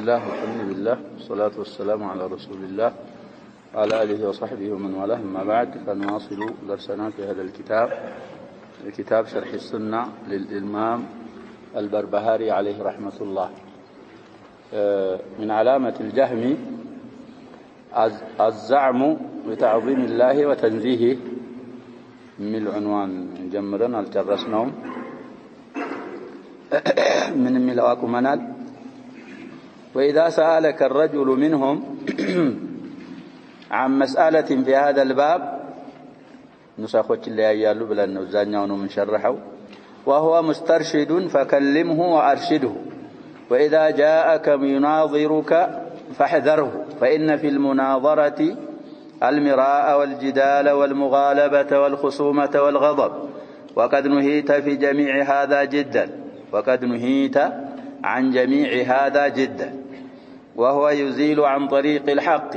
الله والحمد لله والصلاة والسلام على رسول الله وعلى آله وصحبه ومن والاه. أما بعد فنواصل درسنا في هذا الكتاب شرح السنة للإمام البربهاري عليه رحمة الله. من علامة الجهم الزعم بتعظيم الله وتنزيهه. من العنوان جمرنا الجرسناهم من ملواكم منال. وإذا سألك الرجل منهم عن مسألة في هذا الباب نسخوش اللي أيالو بلأنه زانيون من شرحه وهو مسترشد فكلمه وأرشده. وإذا جاءك يناظرك فاحذره فإن في المناظرة المراء والجدال والمغالبة والخصومة والغضب وقد نهيت في جميع هذا جدا وقد نهيت عن جميع هذا جدا. وهو يزيل عن طريق الحق.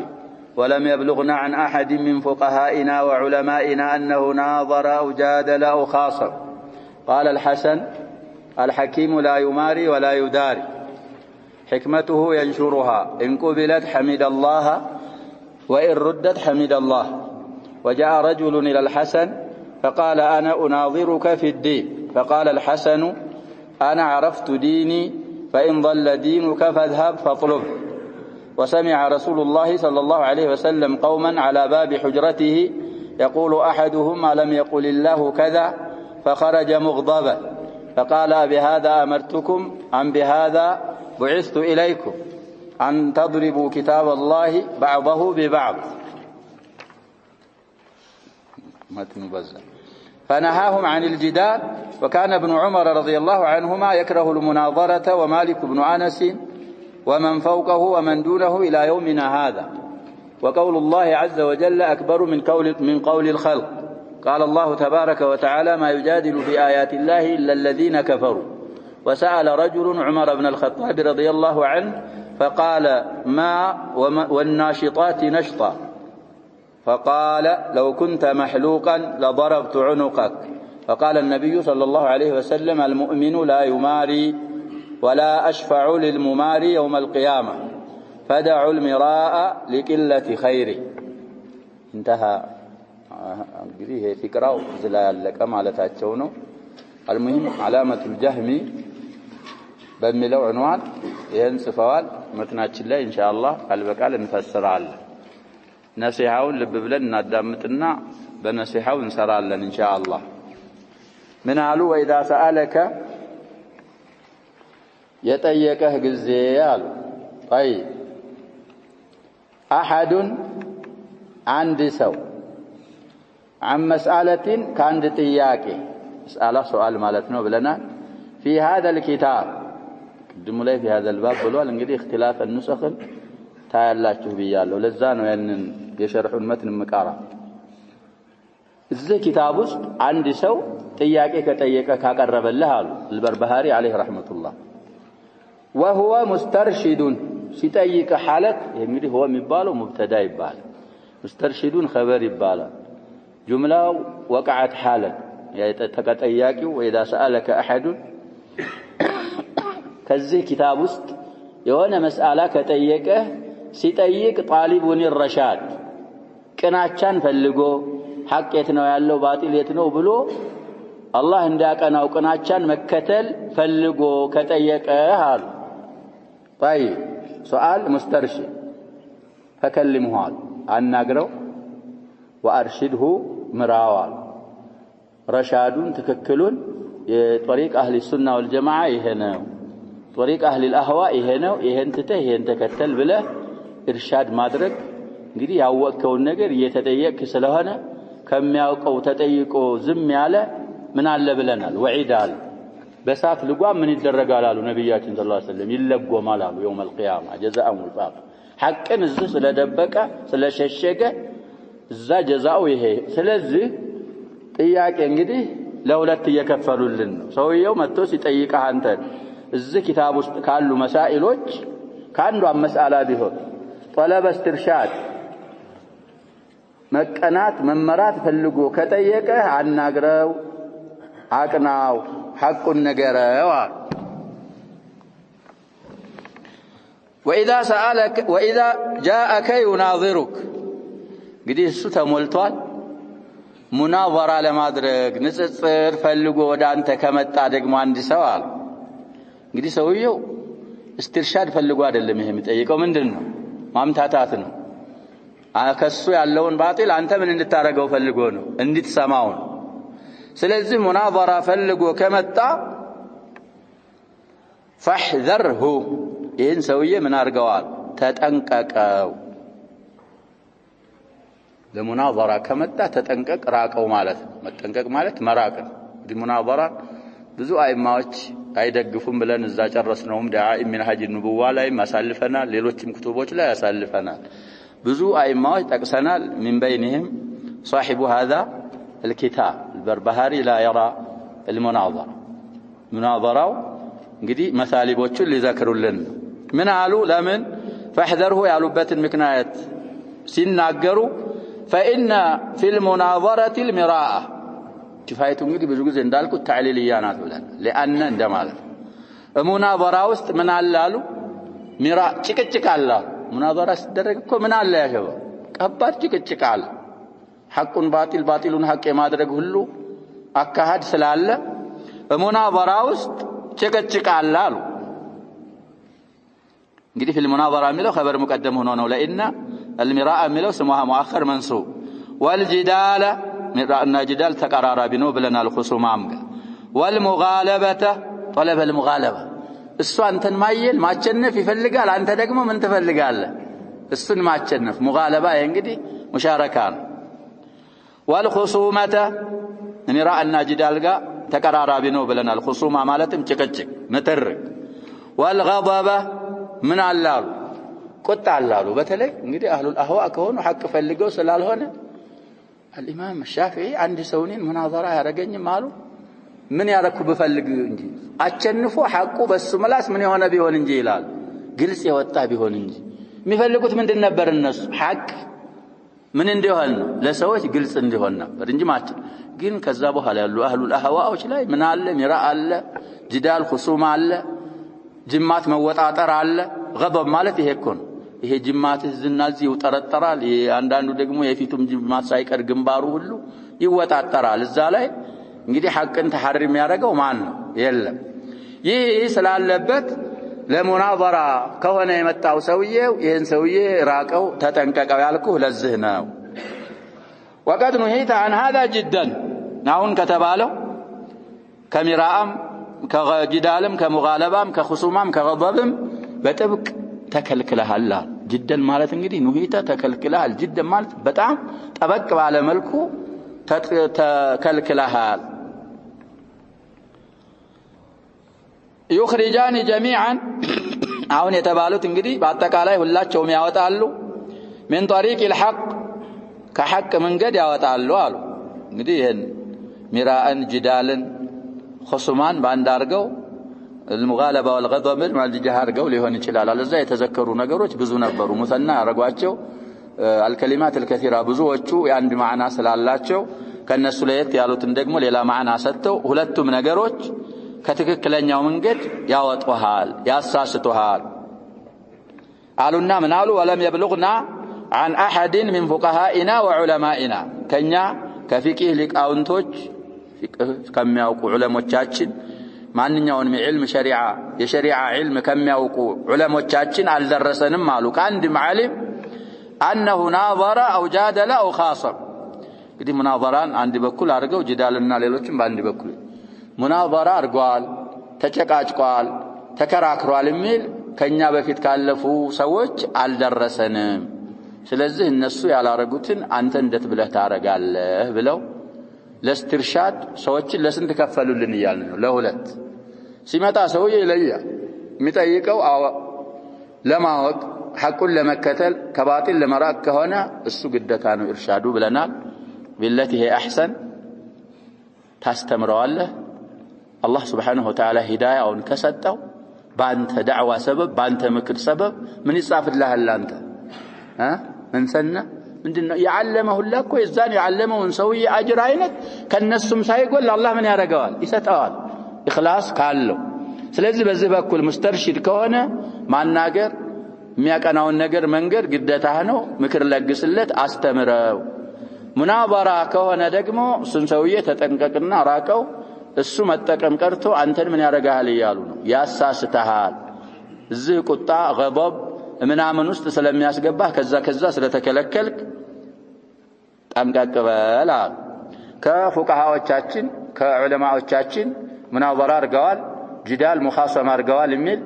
ولم يبلغنا عن أحد من فقهائنا وعلمائنا أنه ناظر أو جادل أو خاصم. قال الحسن الحكيم لا يماري ولا يداري حكمته ينشرها إن قبلت حمد الله وإن ردت حمد الله. وجاء رجل إلى الحسن فقال أنا أناظرك في الدين. فقال الحسن أنا عرفت ديني فإن ضل دينك فاذهب فاطلبه. وسمع رسول الله صلى الله عليه وسلم قوما على باب حجرته يقول أحدهم ألم يقل الله كذا فخرج مغضبا فقال بهذا أمرتكم أم بهذا بعثت إليكم أن تضربوا كتاب الله بعضه ببعض. فنهاهم عن الجدال. وكان ابن عمر رضي الله عنهما يكره المناظرة ومالك بن أنس ومن فوقه ومن دونه إلى يومنا هذا. وقول الله عز وجل أكبر من قول الخلق. قال الله تبارك وتعالى ما يجادل في آيات الله إلا الذين كفروا. وسأل رجل عمر بن الخطاب رضي الله عنه فقال ما والناشطات نشطا فقال لو كنت محلوقا لضربت عنقك. فقال النبي صلى الله عليه وسلم المؤمن لا يماري ولا أشفع للمماري يوم القيامة فدعوا المراء لقلة خيره. انتهى قريه فكرة زلال لك على تاتشونه. المهم علامة الجهم بملو عنوان ينصفوال متناش الله إن شاء الله قلبك على نفسر على نصيحاون لببلن نادمتنا بنصيحاون سرالن إن شاء الله. من قالوا وإذا سألك يتيكه جزيال. طيب أحد عند سو عن مسألة كانت تياكي مسألة سؤال مالتنا بلنا في هذا الكتاب قدموا لي في هذا الباب بلوا لنقدي اختلاف النسخ تايلا تشوفيالو لزانو ينن يشرحون متن مقارا እዚህ كتاب ውስጥ አንድ ሰው ጥያቄ ከጠየቀ ካቀረበልህ አሉ البربهاري عليه رحمة الله وهو مسترشد ሲጠይቅ حالك እንግዲህ هو የሚባለው مبتدا ይባላል مسترشدون خبر ይባላል جملة وقعت حالا ተጠያቂው وإذا سألك أحد ከዚህ كتاب ውስጥ የሆነ መስአላ ከጠየቀ ሲጠይቅ طالبون الرشاد ቅናቻን ፈልጎ ሐቅ የት ነው ያለው ባጢል የት ነው ብሎ አላህ እንዳቀናው ቅናቻን መከተል ፈልጎ ከጠየቀ አሉ። طيب سؤال مسترشد فكلمه አናግረው وأرشده مراوال رشادون تككلون طريق أهل السنة والجماعة يهنوا طريق أهل الأهواء يهنوا يهنتته يهنتكتل بله إرشاد مادرك እንግዲህ ያወቀውን ነገር እየተጠየቅ ስለሆነ ከሚያውቀው ተጠይቆ ዝም ያለ ምን አለ ብለናል። ወዒድ አለ በሳት ልጓም ምን ይደረጋል አሉ ነብያችን ሰለላሁ ዐለይሂ ወሰለም ይለጎማል አሉ يوم القيامة جزاء وفاق ሐቅን እዚህ ስለደበቀ ስለሸሸገ እዛ ጀዛው ይሄ። ስለዚህ ጥያቄ እንግዲህ ለሁለት እየከፈሉልን ነው። ሰውየው መጥቶ ሲጠይቅህ አንተ እዚህ كتاب ውስጥ ካሉ መሳኢሎች ካንዱ መስአላ ቢሆን طلب استرشاد መቀናት መመራት ፈልጎ ከጠየቀህ አናግረው አቅናው ሐቁን ነገረው። وإذا جاءك يناظرك እንግዲህ እሱ ተሞልቷል ሙናዘራ ለማድረግ ንጽጽር ፈልጎ ወደ አንተ ከመጣ ደግሞ አንድ ሰው አለ እንግዲህ ሰውየው استرشاد ፈልጎ አይደለም ይሄ የሚጠይቀው ምንድነው ማምታታት ነው ከሱ ያለውን ባጢል አንተ ምን እንድታረገው ፈልጎ ነው እንድትሰማው ነው ስለዚህ ሙናዘራ ፈልጎ ከመጣ فاحذره ይሄን ሰውዬ ምን አርገዋል ተጠንቀቀው ለሙናዘራ ከመጣ ተጠንቀቅ ራቀው ማለት ነው መጠንቀቅ ማለት መራቅ ነው ሙናዘራ ብዙ አይማዎች አይደግፉም ብለን እዛ ጨረስነውም ዳኢ ምን ሐጅ ንቡዋ ላይ ማሳልፈናል ሌሎችም ክቱቦች ላይ ያሳልፈናል ብዙ አይማዎች ጠቅሰናል من بينهم صاحب هذا الكتاب البربهاري لا يرى المناظرة مناظرة እንግዲህ መሳሊቦቹን ሊዘክሩልን ምን አሉ ለምን فاحذره ያሉበትን ምክንያት ሲናገሩ فإن في المناظرة المراءة كفايته እንግዲህ ብዙ ጊዜ እንዳልኩት تعليلية ናት ብለን لأن እንደማለት ሙናዘራ ውስጥ ምን አለ አሉ ሚራ ጭቅጭቅ አለ ሙናዘራ ሲደረግ እኮ ምን አለ ያሸው ከባድ ጭቅጭቅ አለ ሐቁን ባጢል ባጢሉን ሐቅ የማድረግ ሁሉ አካሃድ ስላለ ሙናዘራ ውስጥ ጭቅጭቅ አለ አሉ እንግዲህ في المناظرة የሚለው خبر مقدم ሆኖ ነው لأن المراء የሚለው ስሙها مؤخر منصوب والجدال مراءنا جدال تقرارቢ ነው ብለናል خصومام والمغالبة طلب المغالبة እሱ አንተን ማየል ማቸነፍ ይፈልጋል አንተ ደግሞ ምን ትፈልጋለህ እሱን ማቸነፍ مغالبة እንግዲህ ሙሻረካ ነው والخصومة مراءنا جدال ጋር ተቀራራቢ ነው ብለናል خصوማ ማለትም ጭቅጭቅ ንትርክ والغضب ምን አላሉ ቁጣ አላሉ በተለይ እንግዲህ አህሉል አህዋ ከሆኑ ሐቅ ፈልገው ስላልሆነ الامام الشافعي አንድ ሰውንን ሙናዘራ ያረገኝም አሉ ምን ያረኩ በፈልግ እንጂ አቸንፎ ሐቁ በሱ መላስ ምን የሆነ ቢሆን እንጂ ይላል ግልጽ የወጣ ቢሆን እንጂ የሚፈልጉት ምንድን ነበር እነሱ ሐቅ ምን እንዲሆን ነው ለሰዎች ግልጽ እንዲሆን ነበር እንጂ ማለት ግን ከዛ በኋላ ያሉ አህሉል አህዋዎች ላይ ምን አለ ሚራ አለ ጅዳል خصوማ አለ ጅማት መወጣጠር አለ غضب ማለት ይሄ እኮ ነው ይሄ ጅማት ዝናዚህ ይውጠረጠራል አንዳንዱ ደግሞ የፊቱም ጅማት ሳይቀር ግንባሩ ሁሉ ይወጣጠራል እዛ ላይ እንግዲህ ሐቅን ተሐሪም ያደረገው ማን ነው የለም ይህ ስላለበት ለሙናዘራ ከሆነ የመጣው ሰውዬው ይሄን ሰውዬ ራቀው ተጠንቀቀው ያልኩህ ለዚህ ነው وقد نهيت عن هذا جدا አሁን ከተባለው ከሚራአም ከጅዳልም ከሙጋለባም ከخصوማም ከغضبም በጥብቅ ተከልክለሃል جدا ማለት እንግዲህ ኑሂታ ተከልክለሃል جدا ማለት በጣም ጠበቅ ባለ መልኩ ተከልክለሃል يخرجان جميعا አሁን የተባሉት እንግዲህ በአጠቃላይ ሁላቸውም ያወጣሉ من طريق الحق ከሐቅ መንገድ ያወጣሉ አሉ እንግዲህ ይሄን ሚራአን ጅዳልን خصومان ባንድ አርገው المغالبه والغضب ማለት ጀሃርገው ሊሆን ይችላል አለዛ የተዘከሩ ነገሮች ብዙ ነበሩ ሙሰና ያረጓቸው الكلمات الكثيره ብዙዎቹ አንድ ማዕና ስላላቸው ከነሱ ለየት ያሉትን ደግሞ ሌላ ማዕና ሰጥተው ሁለቱም ነገሮች ከትክክለኛው መንገድ ያወጡሃል ያሳስቱሃል አሉና ምን አሉ ወለም يبلغنا عن احد من فقهائنا وعلمائنا ከኛ ከፊቅህ ሊቃውንቶች ከሚያውቁ ዑለሞቻችን ማንኛውንም ኢልም ሸሪዓ የሸሪዓ ኢልም ከሚያውቁ ዑለሞቻችን አልደረሰንም አሉ ከአንድ ዓሊም انه ناظر او جادل او خاصم እንግዲህ ሙናዘራን አንድ በኩል አድርገው ጅዳልና ሌሎችም በአንድ በኩል ሙናዘራ አድርጓል ተጨቃጭቋል ተከራክሯል የሚል ከኛ በፊት ካለፉ ሰዎች አልደረሰንም ስለዚህ እነሱ ያላረጉትን አንተ እንዴት ብለህ ታረጋለህ ብለው ለስትርሻድ ሰዎችን ለስንት ከፈሉልን ይያልን ነው ለሁለት ሲመጣ ሰውዬ ይለያል የሚጠይቀው ለማወቅ ሐቁን ለመከተል ከባጢል ለመራቅ ከሆነ እሱ ግዴታ ነው ኢርሻዱ ብለናል بالتي هي احسن ታስተምረዋለህ አላህ Subhanahu Wa Ta'ala ሂዳያውን ከሰጠው ባንተ ዳዕዋ ሰበብ ባንተ ምክር ሰበብ ምን ይጻፍልሃል አንተ ምን ሰና ምንድነው ያዓለመው ለኮ የዛን ያዓለመውን ሰውዬ አጅር አይነት ከነሱም ሳይጎል አላህ ምን ያረጋዋል ይሰጣዋል ኢኽላስ ካለው ስለዚህ በዚህ በኩል ሙስተርሺድ ከሆነ ማናገር የሚያቀናውን ነገር መንገር ግዴታህ ነው ምክር ለግስለት አስተምረው ሙናበራ ከሆነ ደግሞ እሱን ሰውዬ ተጠንቀቅና ራቀው እሱ መጠቀም ቀርቶ አንተን ምን ያረጋል ይያሉ ነው ያሳስተሃል እዚህ ቁጣ ገضب ምናምን ውስጥ ስለሚያስገባህ ከዛ ስለተከለከልክ ጠንቀቅ በል ከፉቃሃዎቻችን ከዑለማዎቻችን ሙናበራ አርገዋል ጅዳል ሙኻሰማ አርገዋል የሚል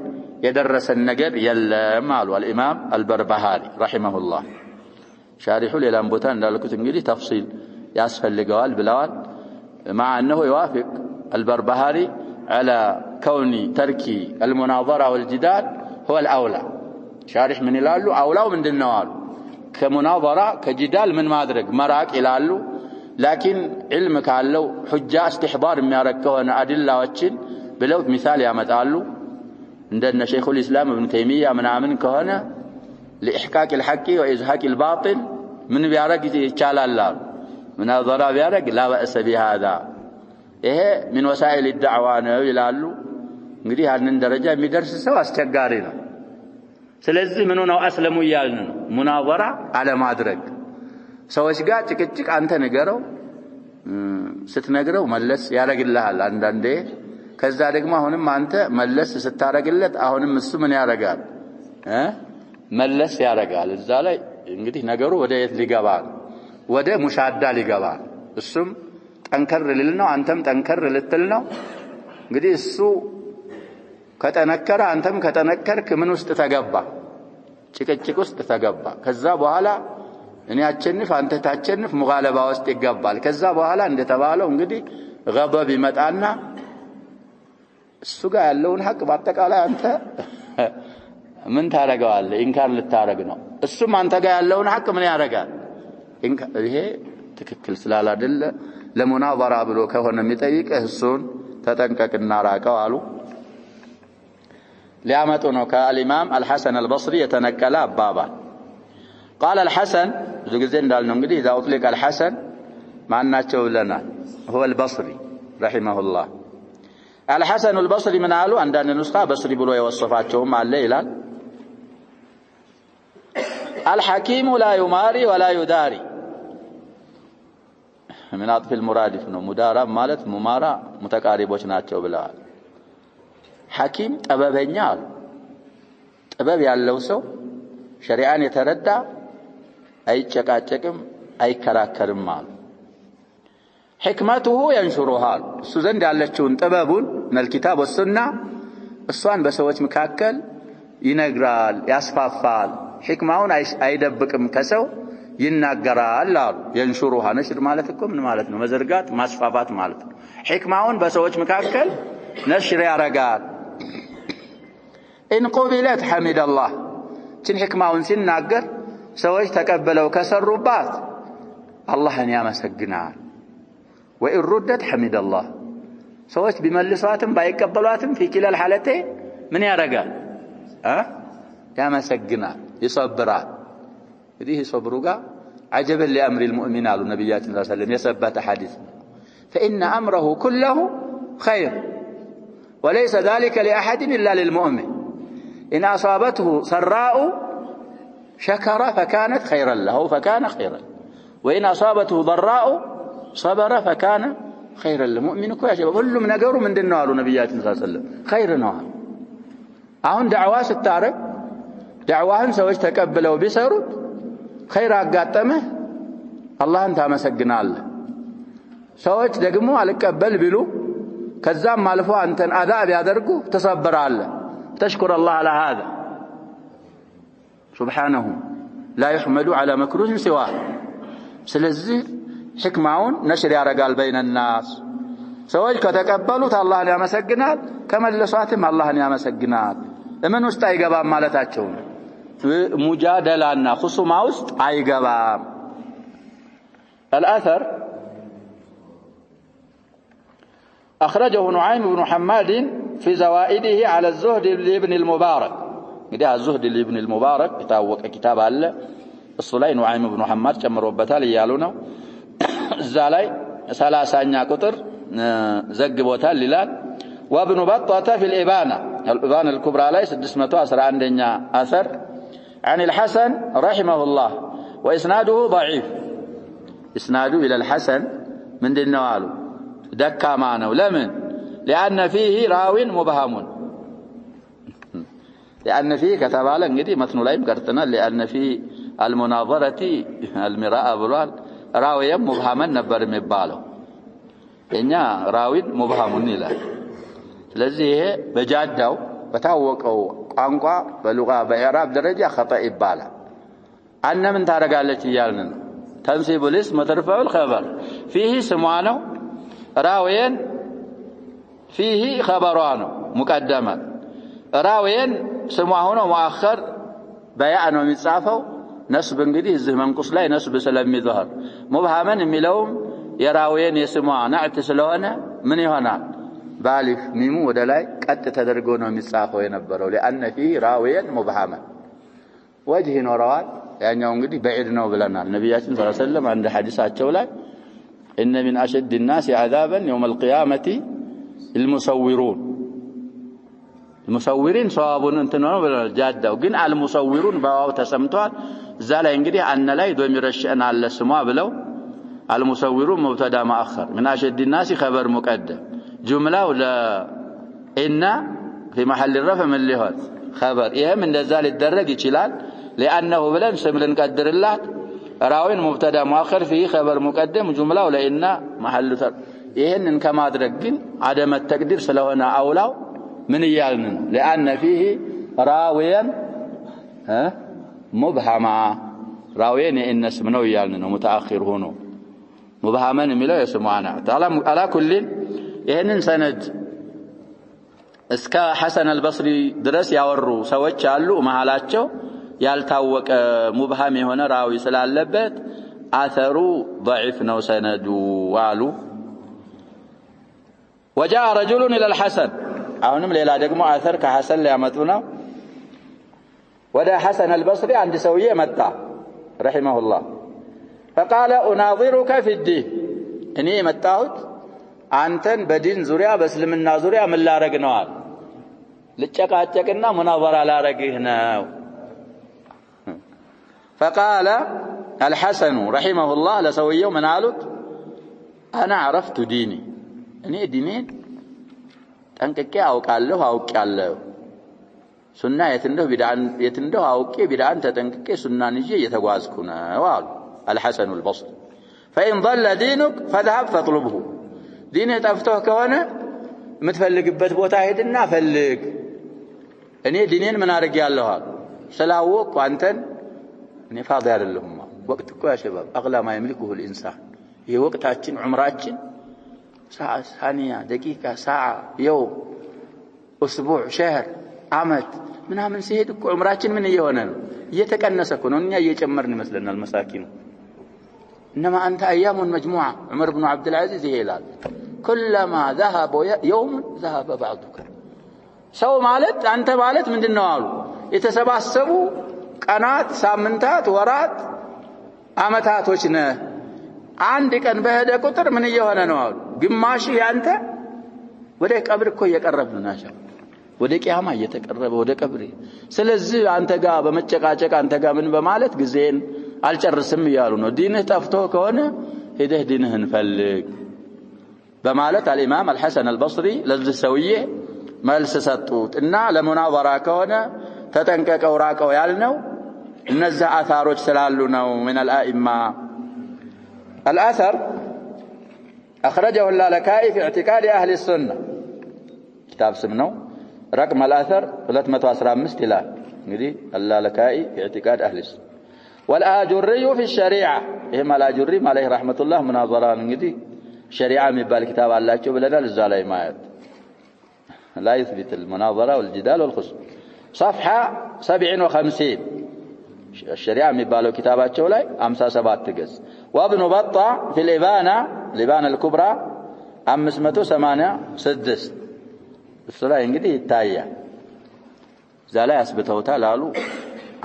የደረሰን ነገር የለም አሉ الامام البربهاري رحمه الله شارح ሌላም ቦታ እንዳልኩት እንግዲህ ተፍሲል ያስፈልገዋል ብለዋል مع انه يوافق البربهاري على كون ترك المناظره والجدال هو الاولى شارح من ይላሉ አውላው ምንድነው አሉ ከሙናظራ ከጅዳል ምን ማድረግ መራቅ ይላሉ لكن علم ካለው حجه استحضار የሚያረግ ከሆነ አድላዎችን ብለው ምሳሌ ያመጣሉ እንደነ ሸይኹ الاسلام ابن تيميه ምናምን ከሆነ لاحقاق الحق وازهاق الباطل ምን ቢያረግ ይቻላል ሙናظራ ቢያረግ لا باس بهذا ይሄ من وسائل الدعوه ነው ይላሉ እንግዲህ ያንን ደረጃ የሚደርስ ሰው አስቸጋሪ ነው ስለዚህ ምን ነው አስለሙ ይያልን ነው ሙናظራ አለ ማድረግ ሰዎች ጋር ጭቅጭቅ አንተ ንገረው ስትነግረው መለስ ያረግልሃል አንዳንዴ ከዛ ደግሞ አሁንም አንተ መለስ ስታረግለት አሁንም እሱ ምን ያረጋል መለስ ያረጋል እዛ ላይ እንግዲህ ነገሩ ወደ የት ሊገባ ወደ ሙሻዳ ሊገባ እሱም ጠንከር ሊል ነው አንተም ጠንከር ልትል ነው እንግዲህ እሱ ከተነከረ አንተም ከተነከርክ ምን ውስጥ ተገባ ጭቅጭቅ ውስጥ ተገባ ከዛ በኋላ እኔ አቸንፍ አንተ ታቸንፍ ሙጋለባ ውስጥ ይገባል ከዛ በኋላ እንደተባለው እንግዲህ غضب ይመጣና እሱ ጋር ያለውን ሐቅ በአጠቃላይ አንተ ምን ታረጋዋለህ ኢንካር ልታረግ ነው እሱም አንተ ጋር ያለውን ሐቅ ምን ያረጋል ይሄ ትክክል ስላላደለ ለሙናظራ ብሎ ከሆነ የሚጠይቅህ እሱን ተጠንቀቅና ራቀው አሉ ሊያመጡ ነው ከአልኢማም አልሐሰን አልበصري የተነቀለ አባባል قال الحسن ብዙ ጊዜ እንዳልነው እንግዲህ اذا اطلق الحسن ማናቸው ለና هو البصري رحمه الله الحسن البصري من قالوا عندنا نسخه بصري ብሎ የወሰፋቸውም አለ ይላል الحكيم لا يماري ولا يداري من عطف المرادف ነው ሙዳራ ማለት ሙማራ ሙተቃሪቦች ናቸው ብለዋል حكيم ጥበበኛ ጥበብ ያለው ሰው ሸሪዓን የተረዳ አይጨቃጨቅም አይከራከርም ማለት حكمته ينشرها سوزن ያለችውን ጥበቡን መልኪታብ ወስና እሷን በሰዎች መካከል ይነግራል ያስፋፋል ሕክማውን አይደብቅም ከሰው ይናገራል አሉ ينشرها ነሽር ማለት እኮ ምን ማለት ነው መዘርጋት ማስፋፋት ማለት ነው ሕክማውን በሰዎች መካከል ነሽር ያረጋል ان قبلت حمد الله ችን ሕክማውን ሲናገር ሰዎች ተቀበለው ከሰሩባት አላህን ያመሰግናል وإن ردت حمد الله ሰዎች ቢመልሷትም ባይቀበሏትም في كلا الحالتين ምን ያረጋል ያመሰግናል ይصبራል እንግዲህ ሶብሩ ጋር عجبا لأمر المؤمن አሉ ነብያችን ሰለላሁ ዐለይሂ ወሰለም የሰበተ ሐዲስ فإن أمره كله خير وليس ذلك لأحد إلا للمؤمن إن أصابته سراء شكر فكانت خيرا له فكان خيرا وإن أصابته ضراء صبر فكان خيرا للمؤمن كو يا شباب ሁሉም ነገሩ ምንድነው አሉ ነብያችን ሰለላሁ ዐለይሂ ወሰለም خير ነው አሁን ዳዕዋ ስታረግ ዳዕዋህን ሰዎች ተቀበለው ቢሰሩት خير አጋጠመህ አላህን ታመሰግናለህ ሰዎች ደግሞ አልቀበል ቢሉ ከዛም አልፎ አንተን አዳብ ያደርጉ ተሰብራለህ تشكر الله على هذا سبحانه لا يحمد على مكروه سواه ስለዚህ ሕክማውን ነሽር ያረጋል بين الناس ሰዎች ከተቀበሉት አላህን ያመሰግናል ከመለሷትም አላህን ያመሰግናል ለምን ውስጥ አይገባም ማለታቸው ሙጃደላና ኹሱማ ውስጥ አይገባም الأثر أخرجه نعيم بن حماد في زوائده على الزهد لابن المبارك ده الزهد لابن المبارك كتاب الله الصلاي نعيم بن حماد ጨምሮበታል ይያሉ ነው እዛ ላይ 30ኛ ቁጥር ዘግቦታል ይላል وابن بطة في الإبانة الكبرى ላይ 611ኛ أثر عن الحسن رحمه الله وإسناده ضعيف إسناده إلى الحسن من دين نوالو دكا معنا لمن لأن فيه راو مبهم لأن فيه كتب على انجدي مثل لا يمكرتنا لأن فيه المناظرة المراء بلوال راويا مبهما نبر مبالو إنيا راوي مبهم نيلا لذي بجادو بتاوقو قانقا بلغة بإعراب درجة خطأ إبالا أن من تارقالة يالنا تنسيب الاسم وترفع الخبر فيه سمعانه راويا فيه خبرانه مقدما راويا سمعانه مؤخر بيانه متصافه نسب انجدي الزه منقص لا نسب سلمي ظهر مبهما ملوم يراويا يسمع نعت سلونه من يهنا بالف ميمو ودلاي قد تدرغو ነው የሚጻፈው የነበረው لأن فيه راويا مبهما وجه نوروال ያኛው እንግዲህ بعيد ነው ብለናል ነብያችን ሰለላሁ ዐለይሂ ወሰለም አንድ ሐዲሳቸው ላይ ان من اشد الناس عذابا يوم القيامه المصورين صوابون انت ነው ብለናል ጃዳው ግን المصورون ባው ተሰምቷል እዛ ላይ እንግዲህ አነ ላይ ዶሚር ሸአን አለ ስሟ ብለው المصورون مبتدا مؤخر من اشد الناس خبر مقدم جمله لإن في محل الرفع من لهات خبر ይሄም እንደዛ ሊደረግ ይችላል لأنه بلن سم لنقدر الله راوين مبتدا مؤخر فيه خبر مقدم جمله لإن محل ይሄንን ከማድረግ ግን عدم التقدير ስለሆነ አውላው ምን ይያልን لأن فيه راويا مبهما راوين إن اسم ነው ይያልን ነው متأخر ሆኖ مبهما የሚለው የስሙአና على كل ይሄንን ሰነድ እስከ ሐሰን አልበስሪ ድረስ ያወሩ ሰዎች አሉ መሐላቸው ያልታወቀ ሙብሃም የሆነ ራዊ ስላለበት አثሩ ضعيف ነው ሰነዱ አሉ وجاء رجل الى الحسن አሁንም ሌላ ደግሞ አثር ከሐሰን ሊያመጡ ነው ወደ ሐሰን አልበስሪ አንድ ሰውዬ መጣ رحمه الله فقال اناظرك في الدين እኔ መጣሁት አንተን በዲን ዙሪያ በእስልምና ዙሪያ ምን ላረግ ነው አለ ልጨቃጨቅና ሙናዘራ ላረግህ ነው فقال الحسن رحمه الله لسويه من قالت انا عرفت ديني እኔ ዲኔን ጠንቅቄ አውቃለሁ ሱና የትንደው አውቄ ቢድዓን ተጠንቅቄ ሱናን ይዤ እየተጓዝኩ ነው አሉ الحسن البصري فإن ضل دينك فذهب فاطلبه دينه ጠፍቶህ ከሆነ የምትፈልግበት ቦታ ሄድና ፈልግ እኔ ዲኔን ምን አርጋለሁ ስላወቅኩ አንተን እኔ ፋዲ አይደለሁም ወቅት እኮ ያ شباب اغلى ما يملكه الانسان ይሄ ወቅታችን ዑምራችን ساعه ثانيه دقيقه ساعه يوم اسبوع شهر عمد ምናምን ሲሄድ እኮ ዑምራችን ምን እየሆነ ነው እየተቀነሰ እኮ ነው እኛ እየጨመርን ይመስለናል መሳኪኑ انما انت ايام مجموعه عمر بن عبد العزيز يهلال كلما ذهب يوم ذهب بعضك ሰው ማለት አንተ ማለት ምንድነው አሉ የተሰባሰቡ ቀናት ሳምንታት ወራት አመታቶች ነህ አንድ ቀን በሄደ ቁጥር ምን እየሆነ ነው አሉ ግማሽ ያንተ ወደ ቀብር እኮ እየቀረብን ናቸው ወደ ቂያማ እየተቀረበ ወደ ቀብር ስለዚህ አንተ ጋር በመጨቃጨቅ አንተ ጋር ምን በማለት ጊዜን አልጨርስም ይያሉ ነው ዲንህ ጠፍቶ ከሆነ ሄደህ ዲንህን ፈልግ በማለት الامام الحسن البصري ለዚህ ሰውዬ መልስ ሰጡት እና ለሙናዘራ ከሆነ ተጠንቀቀው ራቀው ያልነው እነዛ አثاሮች ስላሉ ነው من الائمه الاثر اخرجه اللالكائي في اعتقاد اهل السنه كتاب سمنه رقم الاثر 215 ይላል እንግዲህ اللالكائي في اعتقاد اهل السنه والآجري في الشريعة إهم الآجري عليه رحمة الله مناظران እንግዲህ شريعة የሚባል كتاب አላቸው ብለናል እዛ ላይ ማየት لا يثبت المناظرة والجدال والخصم صفحة 57 الشريعة የሚባለው كتاباቸው ላይ 57 ገጽ وابن بطة في الإبانة الكبرى 586 እሱ ላይ እንግዲህ ይታያል እዛ ላይ አስብተውታል አሉ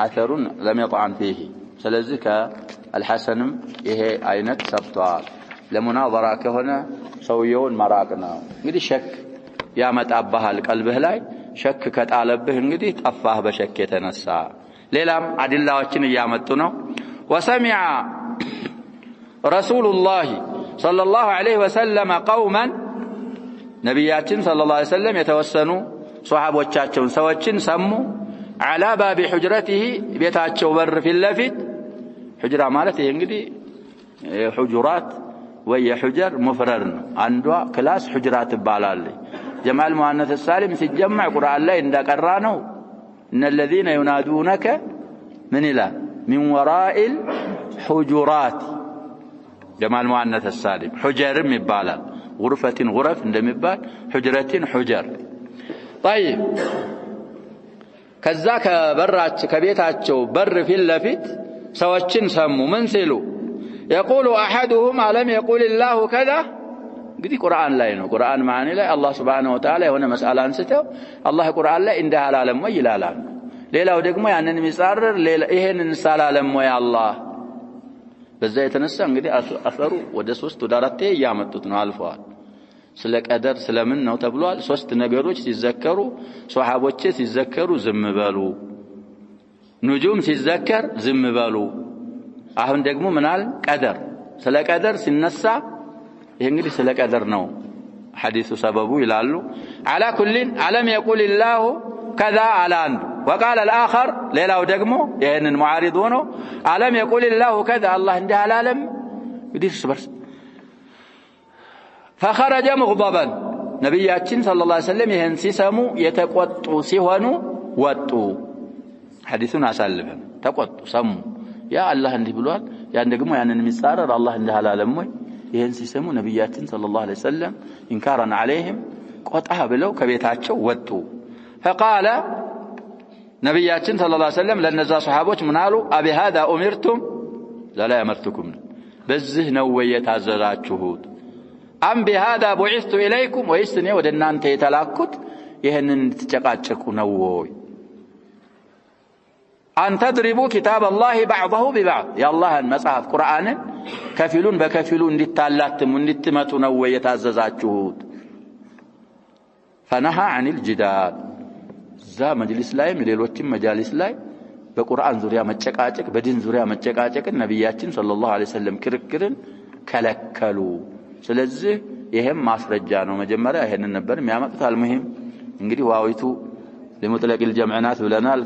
አثሩን لم يطعن فيه ስለዚህ ከአልሐሰንም ይሄ አይነት ሰብቷል ለሙናዘራ ከሆነ ሰውየውን መራቅ ነው እንግዲህ ሸክ ያመጣብሃል ቀልብህ ላይ ሸክ ከጣለብህ እንግዲህ ጠፋህ በሸክ የተነሳ ሌላም አድላዎችን እያመጡ ነው። ወሰሚዐ ረሱሉላህ ሰለላሁ ዐለይሂ ወሰለም ቀውመን ነቢያችን ሰለላሁ ዐለይሂ ወሰለም የተወሰኑ ሷሃቦቻቸውን ሰዎችን ሰሙ። ዐላ ባቢ ሑጅረቲሂ ቤታቸው በር ፊት ለፊት ሑጅራ ማለት ይሄ እንግዲህ የሑጁራት ወይ የሑጀር ሙፍረድ ነው። አንዷ ክላስ ሑጅራ ትባላለች። ጀማል ሙአነስ ሳሊም ሲጀመዕ ቁርአን ላይ እንደቀራ ነው እነ الذين ينادونك من ይላል من وراء الحجرات ጀማል ሙአነስ ሳሊም ሑጀርም ይባላል። ጉርፈትን ጉረፍ እንደሚባል ሑጅረትን ሑጀር። طيب ከዛ ከቤታቸው በር ፊት ለፊት ሰዎችን ሰሙ። ምን ሲሉ يقول احدهم الم يقول الله كذا እንግዲህ ቁርአን ላይ ነው። ቁርአን ማዕኒ ላይ አላህ Subhanahu Wa Ta'ala የሆነ መስአላ አንስተው አላህ ቁርአን ላይ እንደ አላለም ወይ ይላል። ሌላው ደግሞ ያንን የሚጻረር ይሄንን ሳላለም ወይ አላህ በዛ የተነሳ እንግዲህ አፈሩ ወደ 3 ወደ 4 ያመጡት ነው አልፈዋል። ስለ ቀደር ስለምን ነው ተብሏል። 3 ነገሮች ሲዘከሩ ሷሃቦች ሲዘከሩ ዝም በሉ፣ ንጁም ሲዘከር ዝም በሉ። አሁን ደግሞ ምናል ቀደር ስለ ቀደር ሲነሳ ይሄ እንግዲህ ስለ ቀደር ነው ሐዲሱ ሰበቡ ይላሉ። على كل علم يقول الله كذا على አንዱ وقال الاخر ሌላው ደግሞ ይሄንን ሙዓሪድ ሆኖ علم يقول الله كذا አላህ እንዲህ አላለም እንግዲህ ስበርስ فخرج مغضبا ነብያችን ሰለላሁ ዐለይሂ ወሰለም ይሄን ሲሰሙ የተቆጡ ሲሆኑ ወጡ። ሐዲሱን አሳልፈን ተቆጡ ሰሙ። ያ አላህ እንዲህ ብሏል ያን ደግሞ ያንን የሚጻረር አላህ እንዲህ አላለም ወይ ይሄን ሲሰሙ ነብያችን ሰለላሁ ዐለይሂ ወሰለም ኢንካራን عليهم ቆጣ ብለው ከቤታቸው ወጡ። فقال ነብያችን ሰለላሁ ዐለይሂ ወሰለም ለነዛ ሱሐቦች ምን አሉ? አቢ هذا امرتم لا امرتكم በዚህ ነው ወይ የታዘዛችሁት? አም بهذا بعثت اليكم ወይስ እኔ ወደ እናንተ የተላኩት ይሄንን እንድትጨቃጨቁ ነው ወይ? أن تضربوا كتاب الله بعضه ببعض يا الله المصحف قرآن كفيلون بكفيلون እንድታላትሙ እንድትመቱ ነው ወይ የታዘዛችሁት? فنهى عن الجدال ዛ መጅሊስ ላይ ሌሎችም መጃሊስ ላይ በቁርአን ዙሪያ መጨቃጨቅ በዲን ዙሪያ መጨቃጨቅ ነብያችን ሰለላሁ ዐለይሂ ወሰለም ክርክርን ከለከሉ። ስለዚህ ይሄም ማስረጃ ነው። መጀመሪያ ይሄንን ነበር የሚያመጡት። አልሙሂም እንግዲህ ዋዊቱ لمطلق الجمعنات ብለናል።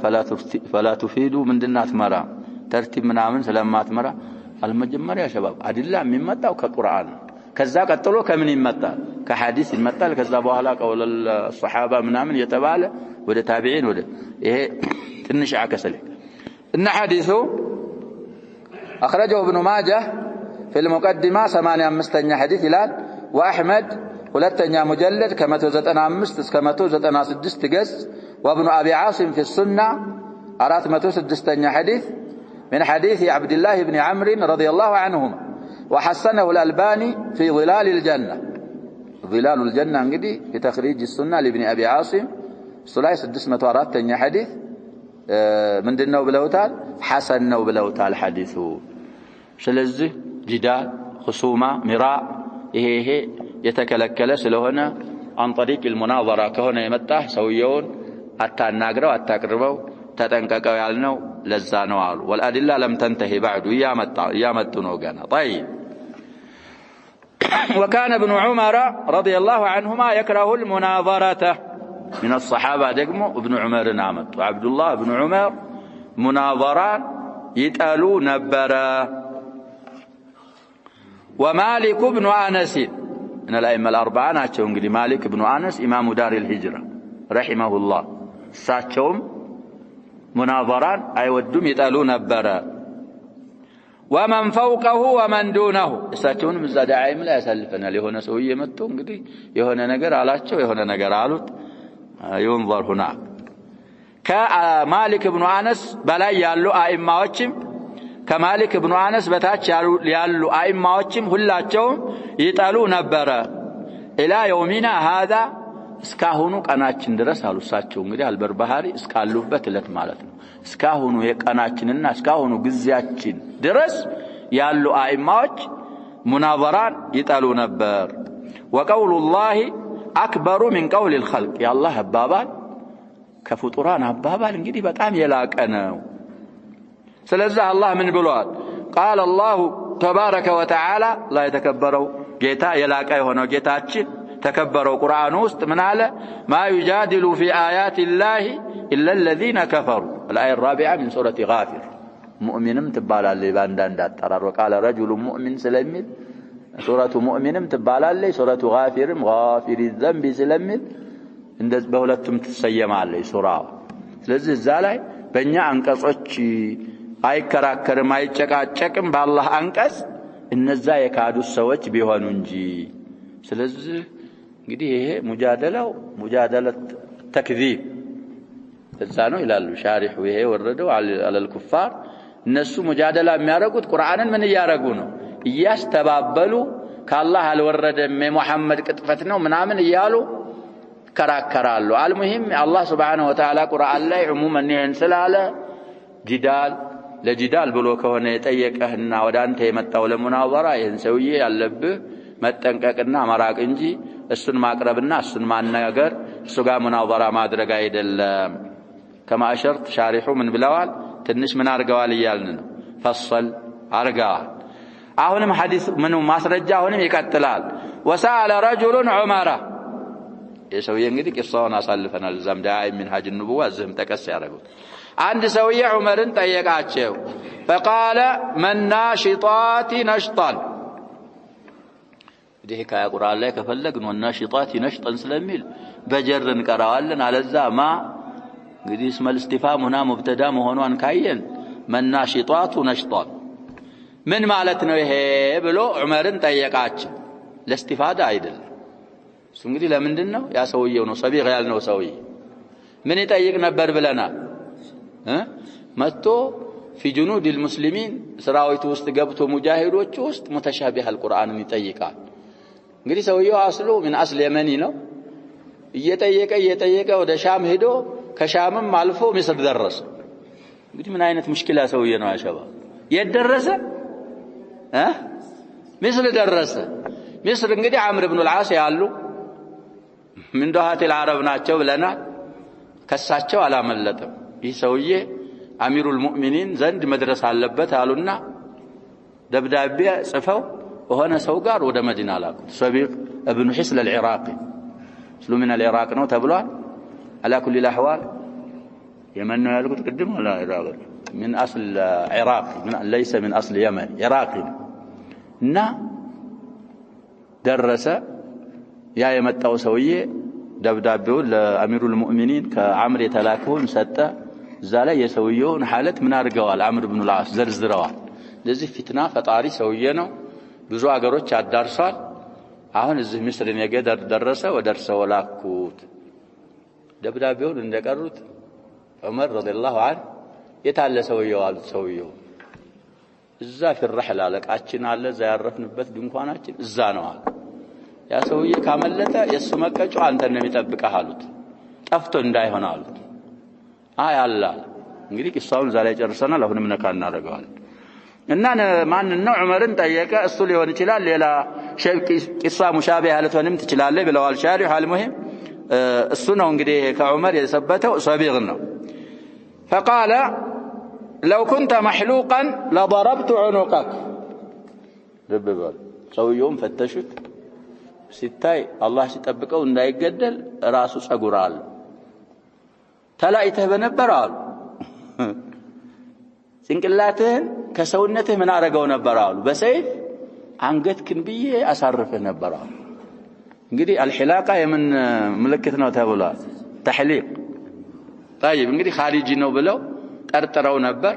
فلا تفيدوا ምንድናት መራ ተርቲብ ምናምን ስለማትመራ አልመጀመሪያ ሸባብ አድላ የሚመጣው ከቁርአን ከዛ ቀጥሎ ከምን ይመጣል? ከሐዲስ ይመጣል። ከዛ በኋላ ቀውል الصحابه ምናምን የተባለ ወደ ታቢዒን ወደ ይሄ ትንሽ አከሰለ እና ሐዲሱ اخرجه ابن ماجه في المقدمه 85ኛ ሐዲስ ይላል። واحمد ሁለተኛ ሙጀለድ ከ195 እስከ 196 ገጽ وابن ابي عاصم في السنه 406ኛ ሐዲስ من حديث عبد الله بن عمرو رضي الله عنهما وحسنه الألباني في ظلال الجنة. ظلال الجنة انجدي في تخريج السنة لابن أبي عاصم صلاة 604 حديث من دنو بلوتال حسن نو بلوتال حديثه. ስለዚህ جدال خصومة مراء ይሄ የተከለከለ ስለሆነ عن طريق المناظرة ከሆነ የመጣህ ሰውየውን አታናግረው አታቅርበው ተጠንቀቀው ያልነው ለዛ ነው አሉ። والادله لم تنتهي بعد ያመጡ ነው ገና. طيب وكان ابن عمر رضي الله عنهما يكره المناظرة من الصحابة ደግሞ ابن عمر አመጡ። عبد الله ابن عمر مناظران ይጠሉ ነበረ። ومالك ابن انس من الائمه الاربعه ናቸው እንግዲህ مالك ابن انس امام دار الهجره رحمه الله እሳቸውም مناظران አይወዱም ይጠሉ ነበረ። ومن فوقه ومن دونه እሳቸውንም እዛ ዳዓይም ላይ ያሳልፈናል። የሆነ ሰውዬ መጥቶ እንግዲህ የሆነ ነገር አላቸው የሆነ ነገር አሉት ينظر هنا ከማሊክ ኢብኑ አነስ በላይ ያሉ አኢማዎችም ከማሊክ ኢብኑ አነስ በታች ያሉ አኢማዎችም ሁላቸውም ይጠሉ ነበረ። ኢላ የውሚና هذا እስካሁኑ ቀናችን ድረስ አሉ እሳቸው እንግዲህ አልበርባሃሪ እስካሉበት እለት ማለት ነው። እስካሁኑ የቀናችንና እስካሁኑ ግዚያችን ድረስ ያሉ አኢማዎች ሙናዘራን ይጠሉ ነበር። وقول الله اكبر من قول الخلق يا الله አባባል ከፍጡራን አባባል እንግዲህ በጣም የላቀ ነው። ስለዚህ አላህ ምን ብሏል? ቃል አላሁ ተባረከ ወተዓላ ላይ ተከበረው ጌታ የላቀ የሆነው ጌታችን ተከበረው ቁርአን ውስጥ ምን አለ? ማ ይጃዲሉ ፊ አያቲ ላሂ ኢላ الذين كفروا الآية الرابعة من سورة غافر ሙእሚንም ትባላለች ባንዳንድ አጠራር وقال رجل مؤمن ስለሚል ሱረቱ ሙእሚንም ትባላለች ሱረቱ ጋፊርም ጋፊሪ الذنب ስለሚል እንደዚህ በሁለቱም ትሰየማለች ሱራው። ስለዚህ እዛ ላይ በእኛ አንቀጾች አይከራከርም አይጨቃጨቅም በአላህ አንቀጽ እነዛ የካዱት ሰዎች ቢሆኑ እንጂ። ስለዚህ እንግዲህ ይሄ ሙጃደለት ተክዚብ እዛ ነው ይላሉ ሻሪሑ። ይሄ ወረደው አለል ኩፋር እነሱ ሙጃደላ የሚያደርጉት ቁርአንን ምን እያደረጉ ነው? እያስተባበሉ ከአላህ አልወረደም የሙሐመድ ቅጥፈት ነው ምናምን እያሉ ከራከራሉ። አልሙሂም አላህ Subhanahu Wa Ta'ala ቁርአን ላይ ዑሙመን ይሄን ስላለ ለጂዳል ብሎ ከሆነ የጠየቀህና ወደ አንተ የመጣው ለሙናወራ ይሄን ሰውዬ ያለብህ መጠንቀቅና መራቅ እንጂ እሱን ማቅረብና እሱን ማናገር እሱ ጋር ሙናወራ ማድረግ አይደለም። كما أشرت شارحوا من بلوال تنش من أرجوال يالنا فصل أرجوال أهونم حديث منو ما سرجعهونم يكتلال وسأل رجل عمره يسوي ينقدي قصة أصلفنا الزم دائم من حاج النبوة الزم تكسر يقول عند سوي عمر تيقاتشوا فقال من ناشطات نشطا دي حكاية قرآن لك فلقن والناشطات نشطا سلميل بجرن كراوالن على الزما እንግዲህ اسم الاستفهام هنا مبتدا መሆኑን ካየን መናሽጣቱ ነሽጣን ምን ማለት ነው ይሄ ብሎ ዑመርን ጠየቃቸው። ለስቲፋዳ አይደለም እሱ እንግዲህ ለምንድነው ያ ሰውየው ነው ሰቢግ ያልነው ሰውዬ ምን ይጠይቅ ነበር ብለናል? መጥቶ في جنود المسلمين ሰራዊቱ ውስጥ ገብቶ ሙጃሂዶች ውስጥ ሙተሻቢህ አልቁርአንን ይጠይቃል። እንግዲህ ሰውየው አስሉ ምን አስል የመኒ ነው። እየጠየቀ ወደ ሻም ሄዶ ከሻምም አልፎ ምስር ደረሰ። እንግዲህ ምን አይነት ሙሽኪላ ሰውዬ ነው ያሸባ የደረሰ ምስር ደረሰ። ምስር እንግዲህ አምር ኢብኑ አልዓስ ያሉ ምን ዱሃት العرب ናቸው ብለናል። ከሳቸው አላመለጠም። ይህ ሰውዬ አሚሩል ሙእሚኒን ዘንድ መድረስ አለበት አሉና ደብዳቤ ጽፈው ሆነ ሰው ጋር ወደ መዲና ላኩት። ሰቢቅ ኢብኑ ሒስል አልኢራቂ ስሉ من العراق ነው ተብሏል። على كل الأحوال يمن يلقط قدم ولا عراق من أصل عراقي ليس من أصل يمن عراقي نا درس يا يمتاو سويه دبدابيو لأمير المؤمنين كعمر يتلاكون سته زال يسويون حالة من أرجوال عمرو بن العاص زرزروال لذي فتنة فطاري سويه ነው ብዙ አገሮች አዳርሷል። አሁን እዚህ ምስርን የገደር ደረሰ ወደርሰው ላኩት። ደብዳቤውን እንደቀሩት ዑመር ረዲየላሁ ዐንሁ የታለ ሰውየው አሉት። ሰውየው እዛ ፍርህላ ለቃችን አለ እዛ ያረፍንበት ድንኳናችን እዛ ነው አለ። ያ ሰውዬ ካመለጠ የሱ መቀጮ አንተን ነው የሚጠብቀህ አሉት። ጠፍቶ እንዳይሆን አሉት። አይ አላ እንግዲህ ቂሳውን ዛሬ ጨርሰናል። አሁንም ነካ እናደርገዋለን እና ማን ነው ዑመርን ጠየቀ። እሱ ሊሆን ይችላል ሌላ ቂሳ ሙሻቢህ ልትሆንም ትችላለህ ብለዋል ሻሪሁ። አልሙሂም እሱ ነው እንግዲህ ከዑመር የሰበተው ሰቢግ ነው። فقال لو كنت محلوقا لضربت عنقك رببال ሰውየውም ፈተሹት ሲታይ አላህ ሲጠብቀው እንዳይገደል ራሱ ጸጉራል ተላይተህ በነበር አሉ። ጭንቅላትህን ከሰውነትህ ምን አረጋው ነበር አሉ። በሰይፍ አንገትክን ብዬ አሳርፈህ ነበር አሉ። እንግዲህ አልሂላቃ የምን ምልክት ነው ተብሏል? ተህሊቅ طيب እንግዲህ ኻሪጂ ነው ብለው ጠርጥረው ነበር።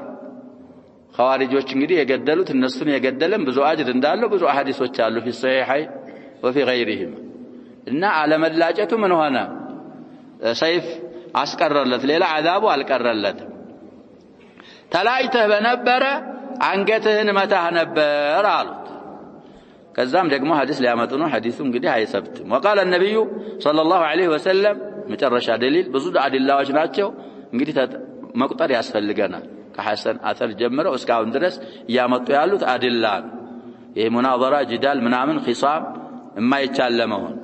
ኻዋሪጆች እንግዲህ የገደሉት እነሱን የገደለም ብዙ አጅር እንዳለው ብዙ አሐዲሶች አሉ في الصحيحين وفي غيرهما እና አለመላጨቱ ምን ሆነ? ሰይፍ አስቀረለት ሌላ አዛቡ አልቀረለት። ተላይተህ በነበረ አንገትህን መታህ ነበር አሉት። ከዛም ደግሞ ሐዲስ ሊያመጡ ነው። ሐዲሱ እንግዲህ አይሰብትም። وقال النبي صلى الله عليه وسلم መጨረሻ ደሊል ብዙ አዲላዎች ናቸው እንግዲህ መቁጠር ያስፈልገናል። ከሐሰን አተር ጀምረው እስካሁን ድረስ ያመጡ ያሉት አዲላ ይሄ ሙናዘራ ጂዳል ምናምን ኺሳም የማይቻል ለመሆን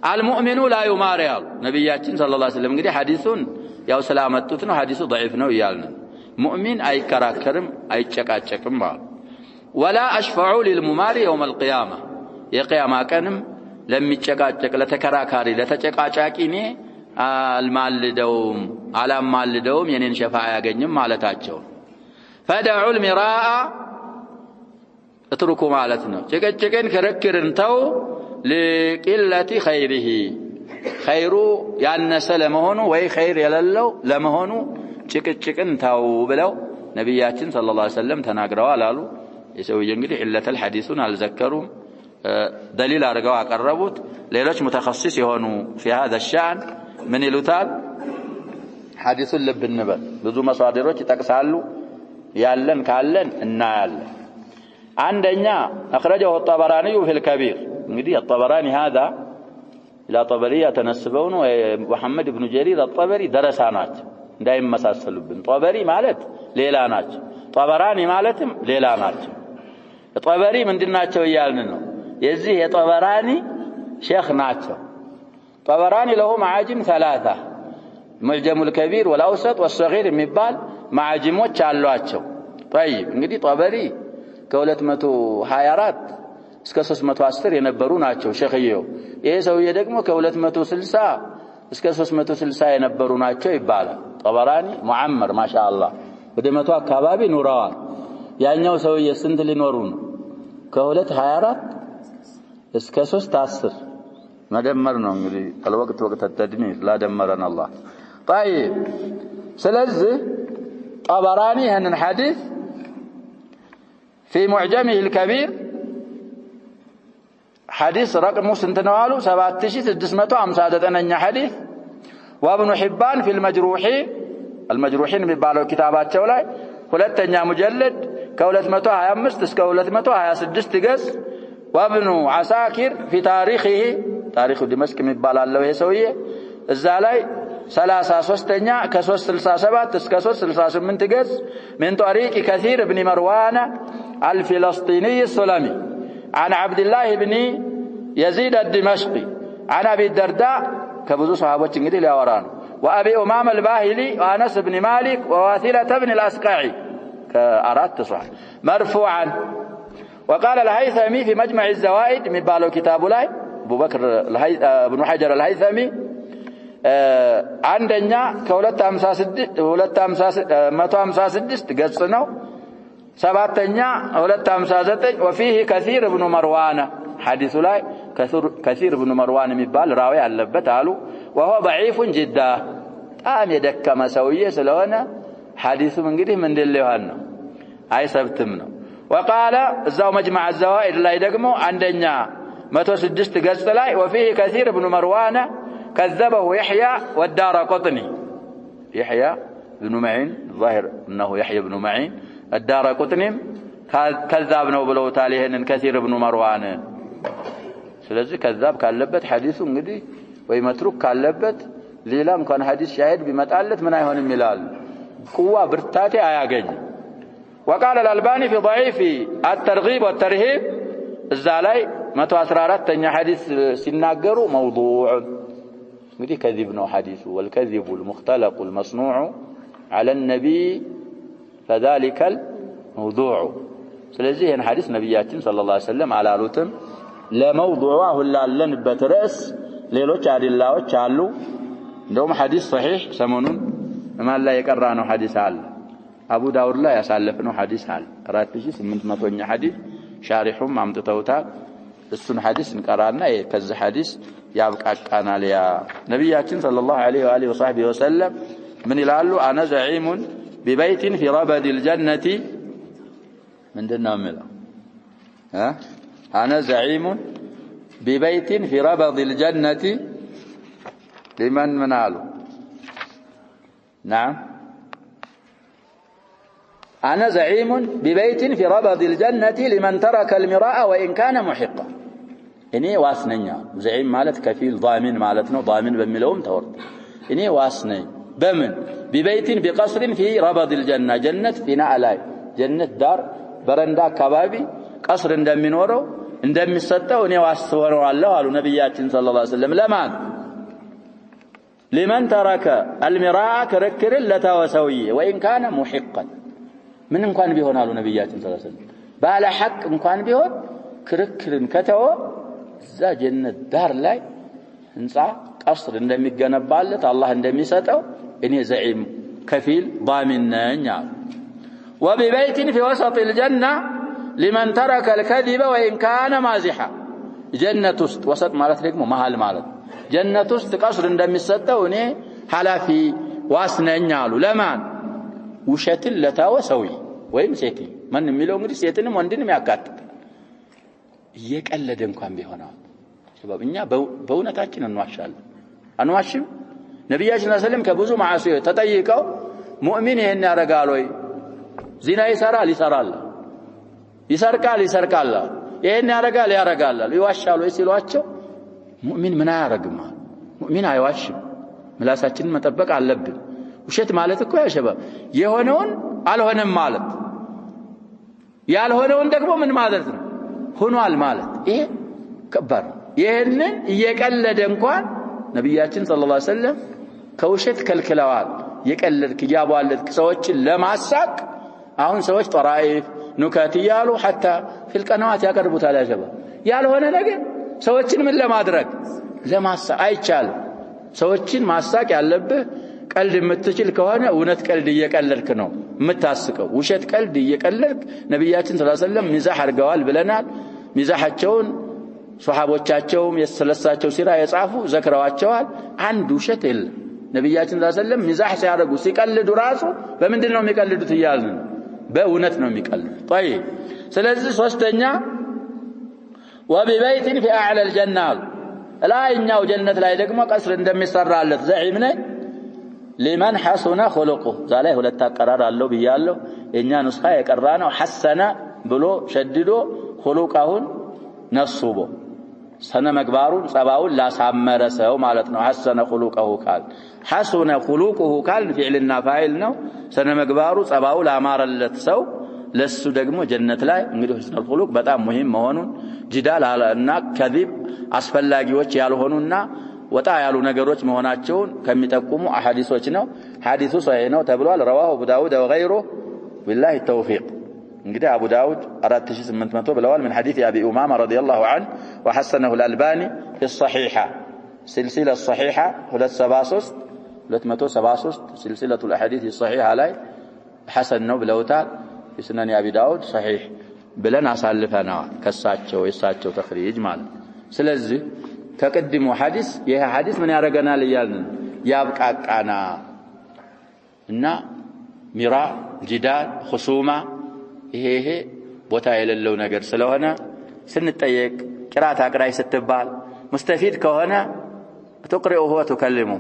አልሙእሚኑ ላ ዩማሪ አሉ ነብያችን ሰለላሁ ዐለይሂ ወሰለም። እንግዲህ ሐዲሱን ያው ስላመጡት ነው ሐዲሱ ضعيف ነው ይያልን። ሙእሚን አይከራከርም አይጨቃጨቅም ማለት ወላ አሽፈዑ ሊልሙማሪ የውም አልቂያማ የቂያማ ቀንም ለሚጨቃጨቅ ለተከራካሪ ለተጨቃጫቂ እኔ አላማልደውም የኔን ሸፋዓ ያገኝም ማለታቸው ፈደዑ ልሚራአ እትሩኩ ማለት ነው ጭቅጭቅን ክርክርን ተው ለቂለቲ ኸይሪሂ ኸይሩ ያነሰ ለመሆኑ ወይ ኸይር የሌለው ለመሆኑ ጭቅጭቅን ተው ብለው ነብያችን ሰለላሁ ዐለይሂ ወሰለም ተናግረዋል አሉ የሰውዬ እንግዲህ ዒለተል ሐዲሱን አልዘከሩም دليل አድርገው አቀረቡት ሌሎች متخصص የሆኑ في هذا الشأن ምን ይሉታል ሐዲሱን ልብ እንበል ብዙ መሳዲሮች ይጠቅሳሉ ያለን ካለን እናያለን አንደኛ اخرجه الطبراني في الكبير እንግዲህ الطبراني هذا الى طبريه ተነስበው ነው محمد بن جرير الطبري ደረሳናች እንዳይመሳሰሉብን طبري ማለት ሌላ ናቸው طبراني ማለትም ሌላ ናቸው طبري ምንድናቸው ይያልን ነው የዚህ የጠበራኒ ሼክ ናቸው ጠበራኒ له معاجم ثلاثه معجم الكبير والاوسط والصغير የሚባል معاجمዎች አሏቸው طيب እንግዲህ ጠበሪ ከ224 እስከ 310 የነበሩ ናቸው ሼክየው ይሄ ሰውዬ ደግሞ ከ260 እስከ 360 የነበሩ ናቸው ይባላል ጠበራኒ ሙአመር ማሻአላህ ወደ 100 አካባቢ ኑረዋል ያኛው ሰውዬ ስንት ሊኖሩ ነው ከ224 እስከ 310 መደመር ነው እንግዲህ الوقت وقت التدمير لا دمرنا الله طيب ስለዚህ طبراني هن حديث في معجمه الكبير حديث رقم سنتنوالو 7659 حديث وابن حبان في المجروحين የሚባለው ኪታባቸው ላይ ሁለተኛ ሙጀለድ ከ225 እስከ 226 ገጽ وابن عساكر في تاريخ دمشق የሚባላለው ይሄ ሰውዬ እዛ ላይ 33ኛ ከ367 እስከ 368 ገጽ من طريق كثير بن مروان الفلسطيني السلمي عن عبد الله بن يزيد الدمشقي عن ابي الدرداء كبዙ صحابዎች እንግዲህ ሊያወራ ነው وابي امام الباهلي وانس بن مالك وواثلة بن الاسقعي كارات صحابه مرفوعا وقال الهيثمي في مجمع الزوائد የሚባለው ኪታቡ ላይ ابو بكر ابن حجر الهيثمي አንደኛ ከ256 ገጽ ነው ሰባተኛ 259 وفيه كثير ابن مروان حديث ላይ كثير ابن مروان የሚባል ራዊ አለበት አሉ وهو ضعيف جدا ጣም የደከመ ሰውዬ ስለሆነ ሐዲሱም እንግዲህ ምንድን ሊሆን ነው አይሰብትም ነው وقال እዛው مجمع الزوائد ላይ ደግሞ አንደኛ 106 ገጽ ላይ وفيه كثير ابن مروان كذبه يحيى والدارقطني يحيى بن معين ظاهر انه يحيى بن معين الدارقطني كذاب ነው ብለውታል ይሄንን كثير ابن مروان ስለዚህ كذاب ካለበት ሐዲሱ እንግዲህ ወይ መትሩክ ካለበት ሌላም እንኳን ሐዲስ ሻሂድ ቢመጣለት ምን አይሆንም ይላል ቁዋ ብርታቴ አያገኝ وقال الألباني في ضعيف الترغيب والترهيب እዛ ላይ 114ኛ ሐዲስ ሲናገሩ موضوع እንግዲህ كذب ነው ሐዲሱ والكذب المختلق المصنوع على النبي فذلك الموضوع ስለዚህ ይሄን ሐዲስ ነብያችን ሰለላሁ ዐለይሂ ወሰለም አላሉትም ለመውዱዓ ሁላልንበት ርዕስ ሌሎች አዲላዎች አሉ እንደውም ሐዲስ صحيح ሰሞኑን ማን ላይ የቀራ ነው ሐዲስ አለ አቡ ዳውድ ላይ ያሳለፈነው ሐዲስ አለ 4800ኛ ሐዲስ ሻሪሁም አምጥተውታል እሱን ሐዲስ እንቀራና ከዚህ ሐዲስ ያብቃቃናል ያ ነብያችን ሰለላሁ ዐለይሂ ወሰለም ወሰለም ምን ይላሉ አነ ዘዒሙን ببيت في ربد الجنة ምንድነው የሚለው انا زعيم ببيت في ربد الجنة لمن مناله نعم انا زعيم ببيت في ربد الجنة لمن ترك المراء وان كان محقا እኔ ዋስነኛ زعيم ማለት ከፊል ضامن ማለት ነው ضامن በሚለውም ተወርድ እኔ ዋስነኝ በምን ببيت بقصر في ربض الجنة جنة بناء ላይ جنة دار በረንዳ አካባቢ ቀስር እንደሚኖረው እንደሚሰጠው እኔ ዋስወረዋለሁ አሉ ነብያችን ሰለላሁ ዐለይሂ ወሰለም ለማን لمن ترك المراء كركر لتوسوي وإن كان محقا من كان بيهون على نبيات صلى الله عليه وسلم بالا حق إن كان بيهون كركر كتو ذا جنة دار لاي انصع قصر اندمي جنبالت الله اندمي ستو إني زعيم كفيل ضامن نعم وببيت في وسط الجنة لمن ترك الكذب وإن كان مازحا جنة وسط مالت لكم محل مالت جنة قصر اندمي ستو إني حلافي واسنين يالو لمن وشتل لتاوسوي وين سيتي من ميلو እንግዲህ ሴትንም ወንድንም ያካትታል እየቀለደ እንኳን ቢሆን شباب እኛ በእውነታችን እንዋሻለን አንዋሽም ነብያችን ሰለላሁ ዐለይሂ ወሰለም ከብዙ ማዓሲያ ተጠይቀው ሙእሚን ይሄን ያረጋል ወይ ዚና ይሰራል ይሰርቃል ይሄን ያረጋል ይዋሻል ወይ ሲሏቸው ሙእሚን ምን አያረግም ሙእሚን አይዋሽም ምላሳችንን መጠበቅ አለብን ውሸት ማለት እኮ ያ شباب የሆነውን አልሆነም ማለት ያልሆነውን ደግሞ ምን ማለት ነው ሆኗል ማለት ይሄ ከባድ ይሄንን እየቀለደ እንኳን ነብያችን ሰለላሁ ዐለይሂ ወሰለም ከውሸት ከልክለዋል የቀለድክ ያባለድክ ሰዎችን ለማሳቅ አሁን ሰዎች ጠራኢፍ ኑካት ይያሉ حتى في القنوات ያቀርቡታል ያ شباب ያልሆነ ነገር ሰዎችን ምን ለማድረግ ለማሳቅ አይቻልም ሰዎችን ማሳቅ ያለብህ ቀልድ የምትችል ከሆነ እውነት ቀልድ እየቀለድክ ነው የምታስቀው ውሸት ቀልድ እየቀለድክ ነብያችን ሰለላሁ ዐለይሂ ወሰለም ሚዛህ አድርገዋል ብለናል ሚዛሃቸውን ሱሐቦቻቸውም የሰለሳቸው ሲራ የጻፉ ዘክረዋቸዋል አንድ ውሸት የለም ነብያችን ሰለላሁ ዐለይሂ ወሰለም ሚዛህ ሲያደርጉ ሲቀልዱ ራሱ በምንድነው የሚቀልዱት ይያልን በእውነት ነው የሚቀልዱት طيب ስለዚህ ሶስተኛ وببيت في اعلى الجنه ላይኛው ጀነት ላይ ደግሞ ቀስር እንደሚሰራለት ዘዒም ነኝ لمن حسن خلقه ዛላይ ሁለት አቀራር አለው ብያለሁ የኛ ንስኻ የቀራነው ሐሰነ ብሎ ሸድዶ خلقሁን ነስቦ ሰነ መግባሩን ጸባውን ላሳመረ ሰው ማለት ነው ሐሰነ خلقه ቃል حسن خلقه ቃል ፊዕልና ፋይል ነው ሰነ መግባሩ ጸባው ላማረለት ሰው ለሱ ደግሞ ጀነት ላይ እንግዲህ حسن الخلق በጣም ሙሂም መሆኑን ጂዳል እና ከዚብ አስፈላጊዎች ያልሆኑና ወጣ ያሉ ነገሮች መሆናቸውን ከሚጠቁሙ አሐዲሶች ነው ሐዲሱ ሷሂህ ነው ተብሏል رواه ابو داود وغيره بالله التوفيق እንግዲህ አቡ ዳውድ 4800 ብለዋል من حديث ابي امامه رضي الله عنه وحسنه الالباني في الصحيحه سلسله الصحيحه 273 سلسله الاحاديث الصحيحه ላይ حسن ነው ብለውታል ስነን አቢ ዳውድ صحيح ብለን አሳልፈናል ከሳቸው የሳቸው ተኽሪጅ ማለት ስለዚህ ከቀድሞ ሐዲስ ይሄ ሐዲስ ምን ያረጋናል ይያልን ያብቃቃና እና ሚራ ጂዳል ኹሱማ ይሄ ቦታ የሌለው ነገር ስለሆነ ስንጠየቅ ቅራት አቅራይ ስትባል ሙስተፊድ ከሆነ ተቅሪኡሁ ወተከልሙ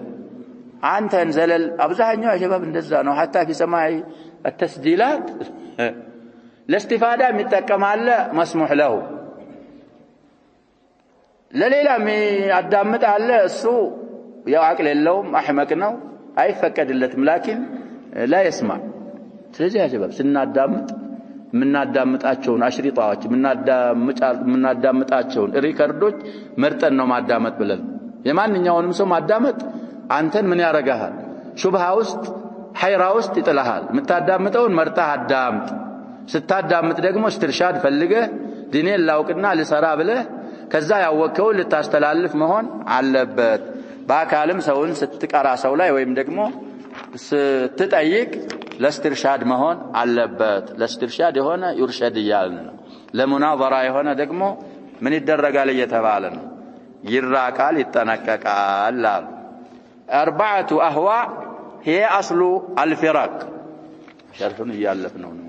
አንተን ዘለል አብዛኛው شباب እንደዛ ነው حتى في سماع التسجيلات لاستفاده የሚጠቀማለ መስሙህ له ለሌላ የሚያዳምጥ አለ እሱ ያው አቅል የለውም አህመቅ ነው አይፈቀድለትም ላኪን لا يسمع ስለዚህ ያ شباب ስናዳምጥ ምናዳምጣቸውን አሽሪጣዎች ምናዳምጣቸውን ሪከርዶች መርጠን ነው ማዳመጥ ብለን የማንኛውንም ሰው ማዳመጥ አንተን ምን ያረጋሃል ሹብሃ ውስጥ ሐይራ ውስጥ ይጥልሃል ምታዳምጠውን መርጠህ አዳምጥ ስታዳምጥ ደግሞ እስትርሻድ ፈልገህ ዲኔን ላውቅና ልሰራ ብለህ ከዛ ያወቀው ልታስተላልፍ መሆን አለበት በአካልም ሰውን ስትቀራ ሰው ላይ ወይም ደግሞ ስትጠይቅ ለስትርሻድ መሆን አለበት ለስትርሻድ የሆነ ይርሸድ ይያልን ነው ለሙናዘራ የሆነ ደግሞ ምን ይደረጋል እየተባለ ነው ይራቃል ይጠነቀቃል አርባዓቱ አህዋ هي اصل الفرق ሸርሁን ይያለፍነው ነው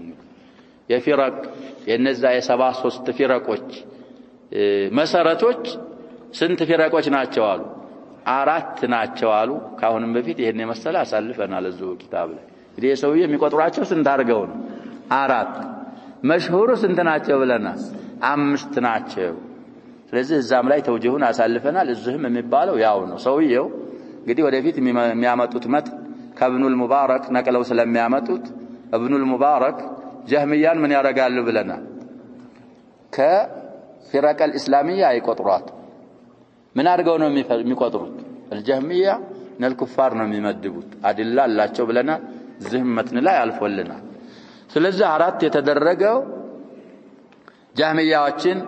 የፊረቅ የነዛ የ73 ፊረቆች መሰረቶች ስንት ፊረቆች ናቸው አሉ አራት ናቸው አሉ ካሁንም በፊት ይሄን የመሰለ አሳልፈናል እዚሁ ኪታብ ላይ እንግዲህ ሰውዬ የሚቆጥሯቸው ስንት አድርገው ነው አራት መሽሁሩ ስንት ናቸው ብለናል አምስት ናቸው ስለዚህ እዛም ላይ ተውጂሁን አሳልፈናል እዚህም የሚባለው ያው ነው ሰውዬው እንግዲህ ወደፊት የሚያመጡት መት ከብኑል ሙባረክ ነቀለው ስለሚያመጡት እብኑል ሙባረክ ጀህሚያን ምን ያረጋሉ ብለናል ከፊረቀል እስላሚያ አይቆጥሯት ምን አድርገው ነው የሚቆጥሩት الجهمية الكفار ነው የሚመድቡት አድላ አላቸው ብለናል ዝህም መትን ላይ አልፎልናል ስለዚህ አራት የተደረገው ጃህሚያዎችን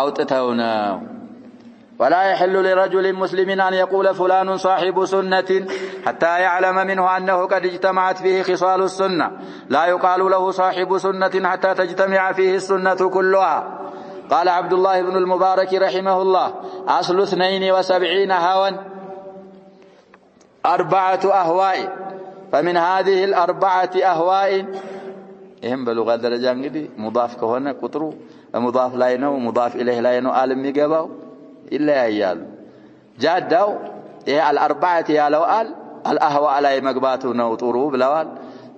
አውጥተው ነው ولا يحل لرجل مسلم أن يقول فلان صاحب سنة حتى يعلم منه أنه قد اجتمعت فيه خصال السنة لا يقال له صاحب سنة حتى تجتمع فيه السنة كلها قال عبد الله بن المبارك رحمه الله أصل 72 هوا 4 أهواء فمن هذه 4 أهواء إهم بلغة درجة انجدي مضاف كهنا قطرو مضاف لا ينو مضاف إليه لا ينو عالم يقباو إلا يال جادو إيه 4 يالو الأهواء لا يمقباتو نوطرو بلوال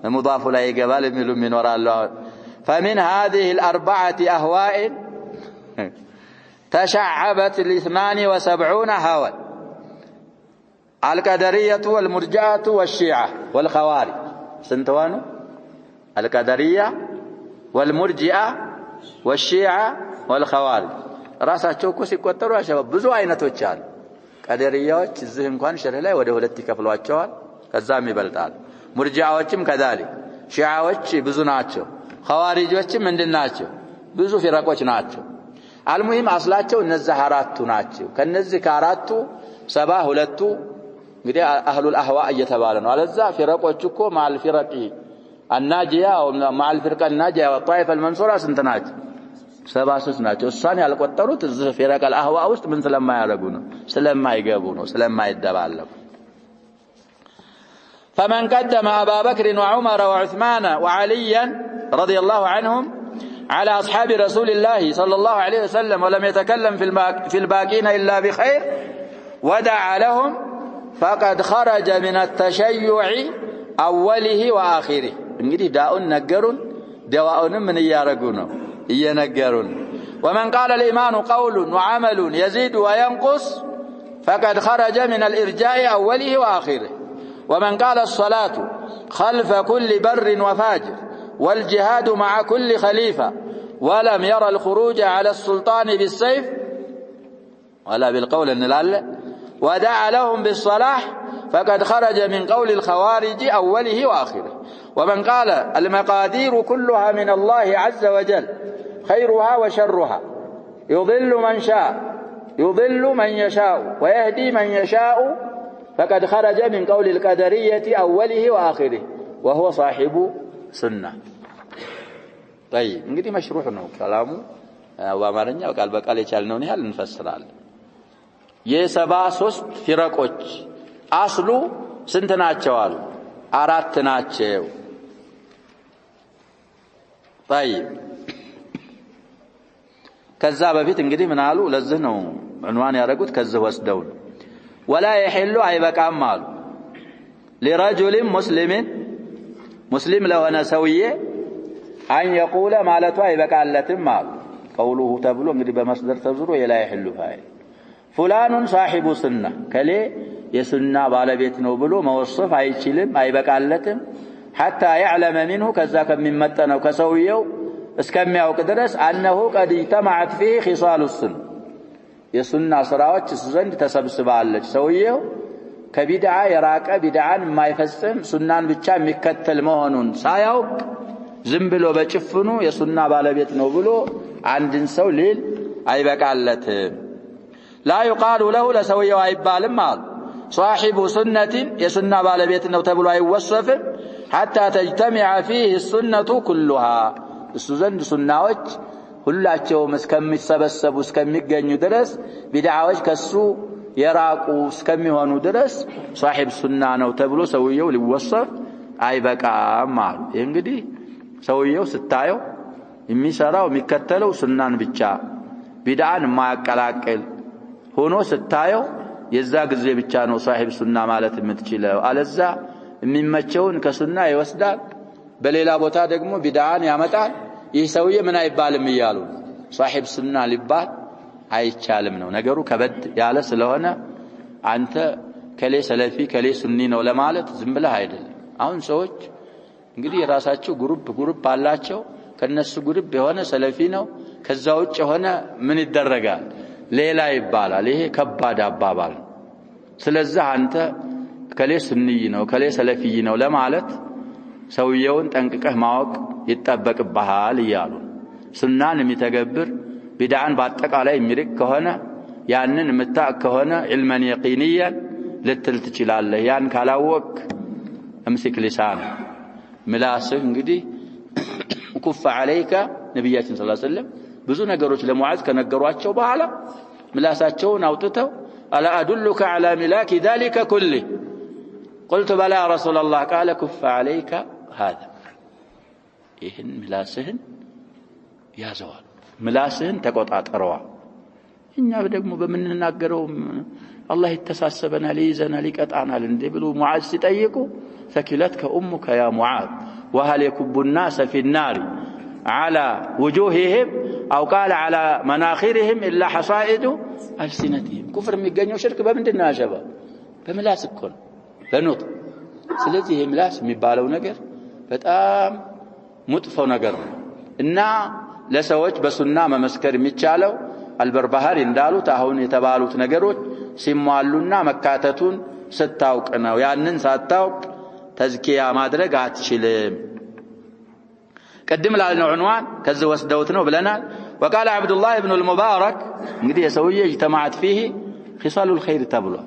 مضاف لا يقبال من وراء الله فمن هذه 4 أهواء تشعبت 72 هوا القدرية والمرجئة والشيعة والخوارج سنتوانو القدرية والمرجئة والشيعة والخوارج ራሳቸው እኮ ሲቆጠሩ አሸባብ ብዙ አይነቶች አሉ ቀደሪያዎች እዚህ እንኳን ሸርህ ላይ ወደ ሁለት ይከፍሏቸዋል ከዛም ይበልጣል ሙርጂዓዎችም ከዛሊክ ሺዓዎች ብዙ ናቸው ኸዋሪጆችም እንደናቸው ብዙ ፍራቆች ናቸው አልሙሂም አስላቸው እነዚህ አራቱ ናቸው ከነዚህ ከአራቱ 72ቱ እንግዲህ አህሉል አህዋ እየተባለ ነው አለዛ ፍራቆች እኮ ማል ፍራቂ الناجية أو مع الفرقة الناجية والطائفة المنصورة سنتناج 73 ናቸው እሷን ያልቆጠሩት እዚህ ፍራቅ አልአህዋ ውስጥ ምን ስለማያረጉ ነው ስለማይገቡ ነው ስለማይደባለቁ فمن قدم أبا بكر وعمر وعثمان وعليا رضي الله عنهم على أصحاب رسول الله صلى الله عليه وسلم ولم يتكلم في الباقين إلا بخير ودعا لهم فقد خرج من التشيع أوله وآخره እንግዲህ ዳኡን ነገሩን ደዋኡንም ምን ያረጉ ነው ينقرون ومن قال الإيمان قول وعمل يزيد وينقص فقد خرج من الإرجاء أوله وآخره ومن قال الصلاة خلف كل بر وفاجر والجهاد مع كل خليفة ولم يرى الخروج على السلطان بالسيف ولا بالقول النلال ودعا لهم بالصلاح فقد خرج من قول الخوارج أوله وآخره ومن قال المقادير كلها من الله عز وجل خيرها وشرها يضل من يشاء ويهدي من يشاء فقد خرج من قول القدرية أوله وآخره وهو صاحب سنة طيب እንግዲህ مشروع ነው كلامه በአማርኛ በቃል በቃል የቻልነው ነው ያህል እንፈስራለን የ73 ፍራቆች አስሉ ስንት ናቸው አሉ 4 ናቸው طيب ከዛ በፊት እንግዲህ ምን አሉ ለዚህ ነው عنوان ያረጉት ከዚህ ወስደው ولا يحل አይበቃም አሉ لرجل مسلم ለሆነ ሰውዬ አን يقول ማለቱ አይበቃለትም አሉ قوله ተብሎ እንግዲህ በመስደር ተዝሮ لا يحل فاعل فلان صاحب سنة ከሌ የሱና ባለቤት ነው ብሎ መወሰፍ አይችልም አይበቃለትም حتى يعلم منه ከዛ ከሚመጠነው ከሰውየው እስከሚያውቅ ድረስ أنه قد اجتمعت فيه خصال السنة የሱና ስራዎች ዘንድ ተሰብስባለች ሰውየው ከቢድዓ የራቀ ቢድዓን የማይፈጽም ሱናን ብቻ የሚከተል መሆኑን ሳያውቅ ዝም ብሎ በጭፍኑ የሱና ባለቤት ነው ብሎ አንድን ሰው ሊል አይበቃለትም لا يقال له ለሰውየው አይባልም አሉ صاحب سنة يسنة بالبيت نو تبلو أي وصف حتى تجتمع فيه السنة كلها السنة سناوج كلاتهم اسكم يتسبسبوا اسكم يجنوا درس بدعاوج كسو يراقوا اسكم يهونوا درس صاحب سنة نو تبلو سويو ليوصف أي بقى مال ينقدي سويو ستايو የሚሰራው የሚከተለው ሱናን ብቻ ቢድዓን ማያቀላቅል ሆኖ ስታየው የዛ ጊዜ ብቻ ነው صاحب ሱና ማለት የምትችለው አለዛ የሚመቸውን ከሱና ይወስዳል በሌላ ቦታ ደግሞ ቢድዓን ያመጣል ይህ ሰውዬ ምን አይባልም ይያሉ صاحب ሱና ሊባል አይቻልም ነው ነገሩ ከበድ ያለ ስለሆነ አንተ ከሌ ሰለፊ ከሌ ሱኒ ነው ለማለት ዝም ብለህ አይደለም አሁን ሰዎች እንግዲህ የራሳቸው ግሩፕ አላቸው ከነሱ ግሩፕ የሆነ ሰለፊ ነው ከዛ ውጭ የሆነ ምን ይደረጋል ሌላ ይባላል ይሄ ከባድ አባባል ስለዚህ አንተ ከሌ ሱንይ ነው ከሌ ሰለፊይ ነው ለማለት ሰውየውን ጠንቅቀህ ማወቅ ይጠበቅብሃል ይያሉ ሱናን የሚተገብር ቢድዓን በአጠቃላይ የሚርቅ ከሆነ ያንን ምታቅ ከሆነ ዒልመን የቂንያን ልትል ትችላለህ ያን ካላወቅ امسك لسان ምላስህ እንግዲህ ኩፍ عليك ነብያችን ሰለላሁ ዐለይሂ ወሰለም ብዙ ነገሮች ለሙዓዝ ከነገሯቸው በኋላ ምላሳቸውን አውጥተው አላ አዱልك على ملاك ذلك كله قلت بلى يا رسول الله قال كف عليك هذا ይህን ምላስህን ያዘዋል ምላስህን ተቆጣጠረዋ እኛ ደግሞ በመንናገረው الله يتساسبنا ليزنا لقطعنا እንደ ብሎ ሙዓዝ ሲጠይቁ ثكلتك امك يا معاذ وهل يكب الناس في النار على وجوههم او قال على مناخرهم الا حصائد السنتهم كفر የሚገኘው ሽርክ በምንድነው ያሸባ በምላስ እኮ ነው በኑጥ ስለዚህ ምላስ የሚባለው ነገር በጣም መጥፎ ነገር ነው እና ለሰዎች በሱና መመስከር የሚቻለው አልበርባሃሪ እንዳሉት አሁን የተባሉት ነገሮች ሲሟሉና መካተቱን ስታውቅ ነው ያንን ሳታውቅ ተዝኪያ ማድረግ አትችልም ቀድም ላልነው عنوان ከዚህ ወስደውት ነው ብለናል وقال عبد الله ابن المبارك እንግዲህ የሰውዬ اجتمعت فيه خصال الخير ተብሏል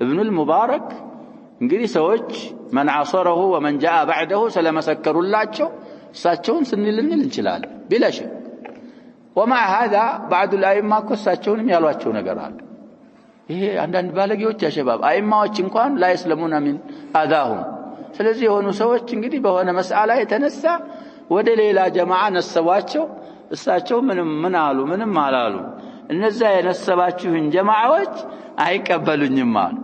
ابن المبارك እንግዲህ ሰዎች من عاصره ومن جاء بعده ስለመሰከሩላቸው እሳቸውን ስንልንል እንችላለን بلا شك ومع هذا بعض الائمه እሳቸውንም ያሏቸው ነገር አለ ይሄ አንዳንድ ባለጌዎች ያሸባብ አይማዎች እንኳን ላይ እስለሙና ምን አዳሁም ስለዚህ የሆኑ ሰዎች እንግዲህ በሆነ መስአላ የተነሳ ወደ ሌላ ጀማዓ ነሰባቸው እሳቸው ምን አሉ ምንም አላሉ እነዛ የነሰባችሁን ጀማዓዎች አይቀበሉኝም አሉ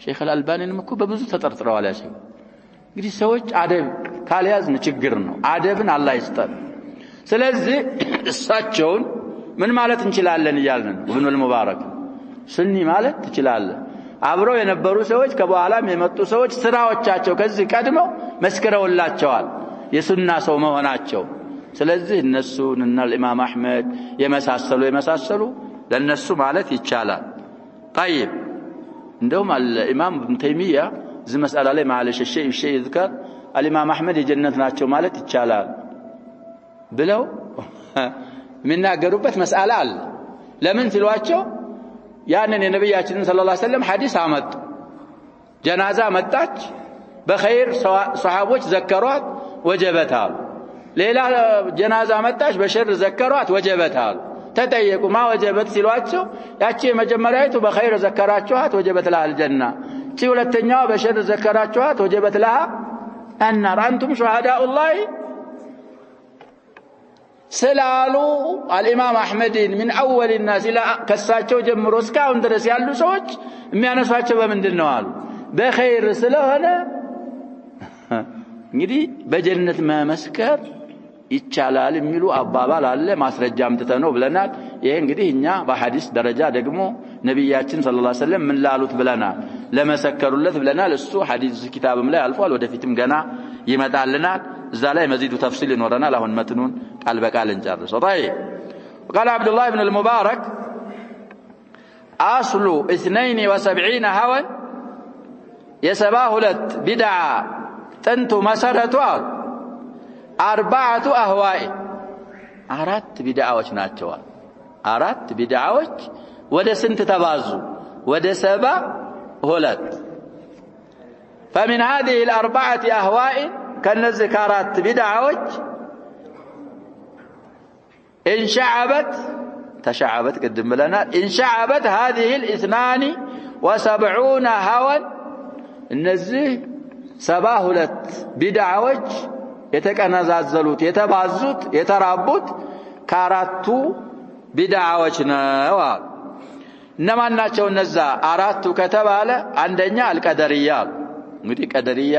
ሼክ አልአልባኒንም እኮ በብዙ ተጠርጥረዋል ያሸባብ እንግዲህ ሰዎች አደብ ካልያዝን ችግር ነው አደብን አላህ ይስጠን ስለዚህ እሳቸውን ምን ማለት እንችላለን ይያልን ኢብኑ አልሙባረክ ሱኒ ማለት ትችላለህ አብረው የነበሩ ሰዎች ከበኋላም የመጡ ሰዎች ስራዎቻቸው ከዚህ ቀድመው መስከረውላቸዋል የሱና ሰው መሆናቸው ስለዚህ እነሱና ኢማም አህመድ የመሳሰሉ ለነሱ ማለት ይቻላል طيب እንደውም ኢማም ኢብኑ ተይሚያ እዚህ መስአላ ላይ ማለሽ ሸይ ይذكر ኢማም አህመድ የጀነት ናቸው ማለት ይቻላል ብለው የሚናገሩበት መስአላ አለ ለምን ሲሏቸው ያንን የነብያችንን ሰለላሁ ዐለይሂ ወሰለም ሐዲስ አመጡ ጀናዛ መጣች በخير ሱሐቦች ዘከሯት ወጀበታል ሌላ ጀናዛ መጣች በሸር ዘከሯት ወጀበታል ተጠየቁ ማ ወጀበት ሲሏቸው ያቺ የመጀመሪያይቱ በخير ዘከራችኋት ወጀበት ለሃል ጀና እቺ ሁለተኛዋ በሸር ዘከራችኋት ወጀበት ለሃ النار አንቱም ሹሃዳኡላህ ስላሉ አልኢማም አህመድን من اول الناس الى ከሳቸው ጀምሮ እስካሁን ድረስ ያሉ ሰዎች የሚያነሷቸው በምንድነው አሉ በخير ስለሆነ እንግዲህ በጀነት መመስከር ይቻላል የሚሉ አባባል አለ ማስረጃም ተተነው ብለናል ይሄ እንግዲህ እኛ በሐዲስ ደረጃ ደግሞ ነብያችን ሰለላሁ ዐለይሂ ወሰለም ምን ላሉት ብለናል ለመሰከሩለት ብለናል እሱ ሐዲስ ኪታብም ላይ አልፏል ወደፊትም ገና ይመጣልናል እዛ ላይ መዚዱ ተፍሲል ይኖረናል አሁን መትኑን ቃል በቃል እንጨርስ طيب وقال عبد الله بن المبارك اصل 72 هوا የ72 ቢድዓ ጥንቱ መሰረቱ 4 አህዋኢ 4 ቢድዓዎች ናቸው 4 ቢድዓዎች ወደ ስንት ተባዙ ወደ 72 فمن هذه الاربعه اهواء كنذ كارات بدعوች تشعبت قدم لنا انشعبت هذه الاثنان 72 هوا እነዚህ 72 ቢድዓዎች የተቀነዛዘሉት የተባዙት የተራቡት ከአራቱ ቢድዓዎች ነው እነማን ናቸው እነዛ አራቱ ከተባለ አንደኛ አልቀደርያ እንግዲህ ቀደርያ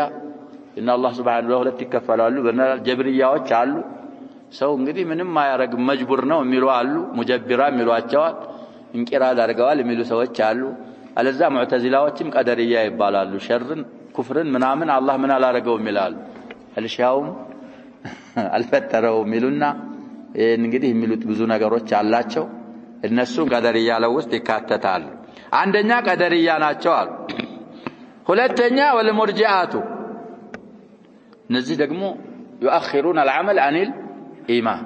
እና አላህ Subhanahu Wa Ta'ala ይከፈላሉ በእናል ጀብርያዎች አሉ ሰው እንግዲህ ምንም ማያረግ መጅቡር ነው የሚሉ አሉ ሙጀብራ የሚሏቸዋል እንቂራድ አድርገዋል የሚሉ ሰዎች አሉ አለዛ ሙዕተዚላዎችም ቀደርያ ይባላሉ ሸርን ኩፍርን ምናምን አላህ ምን አላረገውም ይላሉ አልሻውም አልፈጠረውም ይሉና እንግዲህ የሚሉት ብዙ ነገሮች አላቸው እነሱ ቀደርያ ለውስጥ ይካተታሉ አንደኛ ቀደርያ ናቸው አሉ ሁለተኛ ወልሙርጂአቱ እነዚህ ደግሞ يؤخرون العمل عن الإيمان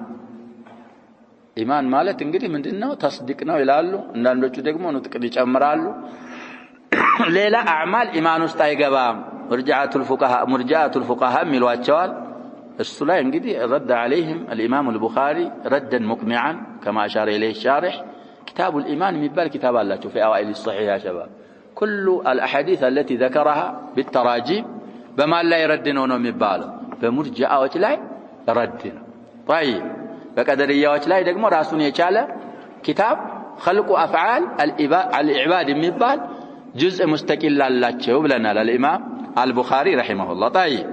ኢማን ማለት እንግዲህ ምንድነው ተስዲቅ ነው ይላሉ አንዳንዶቹ ደግሞ ንጥቅን ይጨምራሉ ሌላ አዕማል ኢማን ውስጥ አይገባም ሙርጂአቱል ፉቃሃ ሚሏቸዋል እሱ ላይ እንግዲህ رد عليهم الامام البخاري ردا مقنعا كما اشار اليه الشارح كتاب الايمان የሚባል كتاب አላቸው في اوائل الصحيح يا شباب كل الاحاديث التي ذكرها بالتراجيم بما لا يرد ነው የሚባለው በሙርጂአዎች ላይ ረድ ነው طيب በቀደርያዎች ላይ ደግሞ ራሱን የቻለ كتاب خلق افعال العباد የሚባል جزء مستقل አላቸው ብለናል الامام البخاري رحمه الله طيب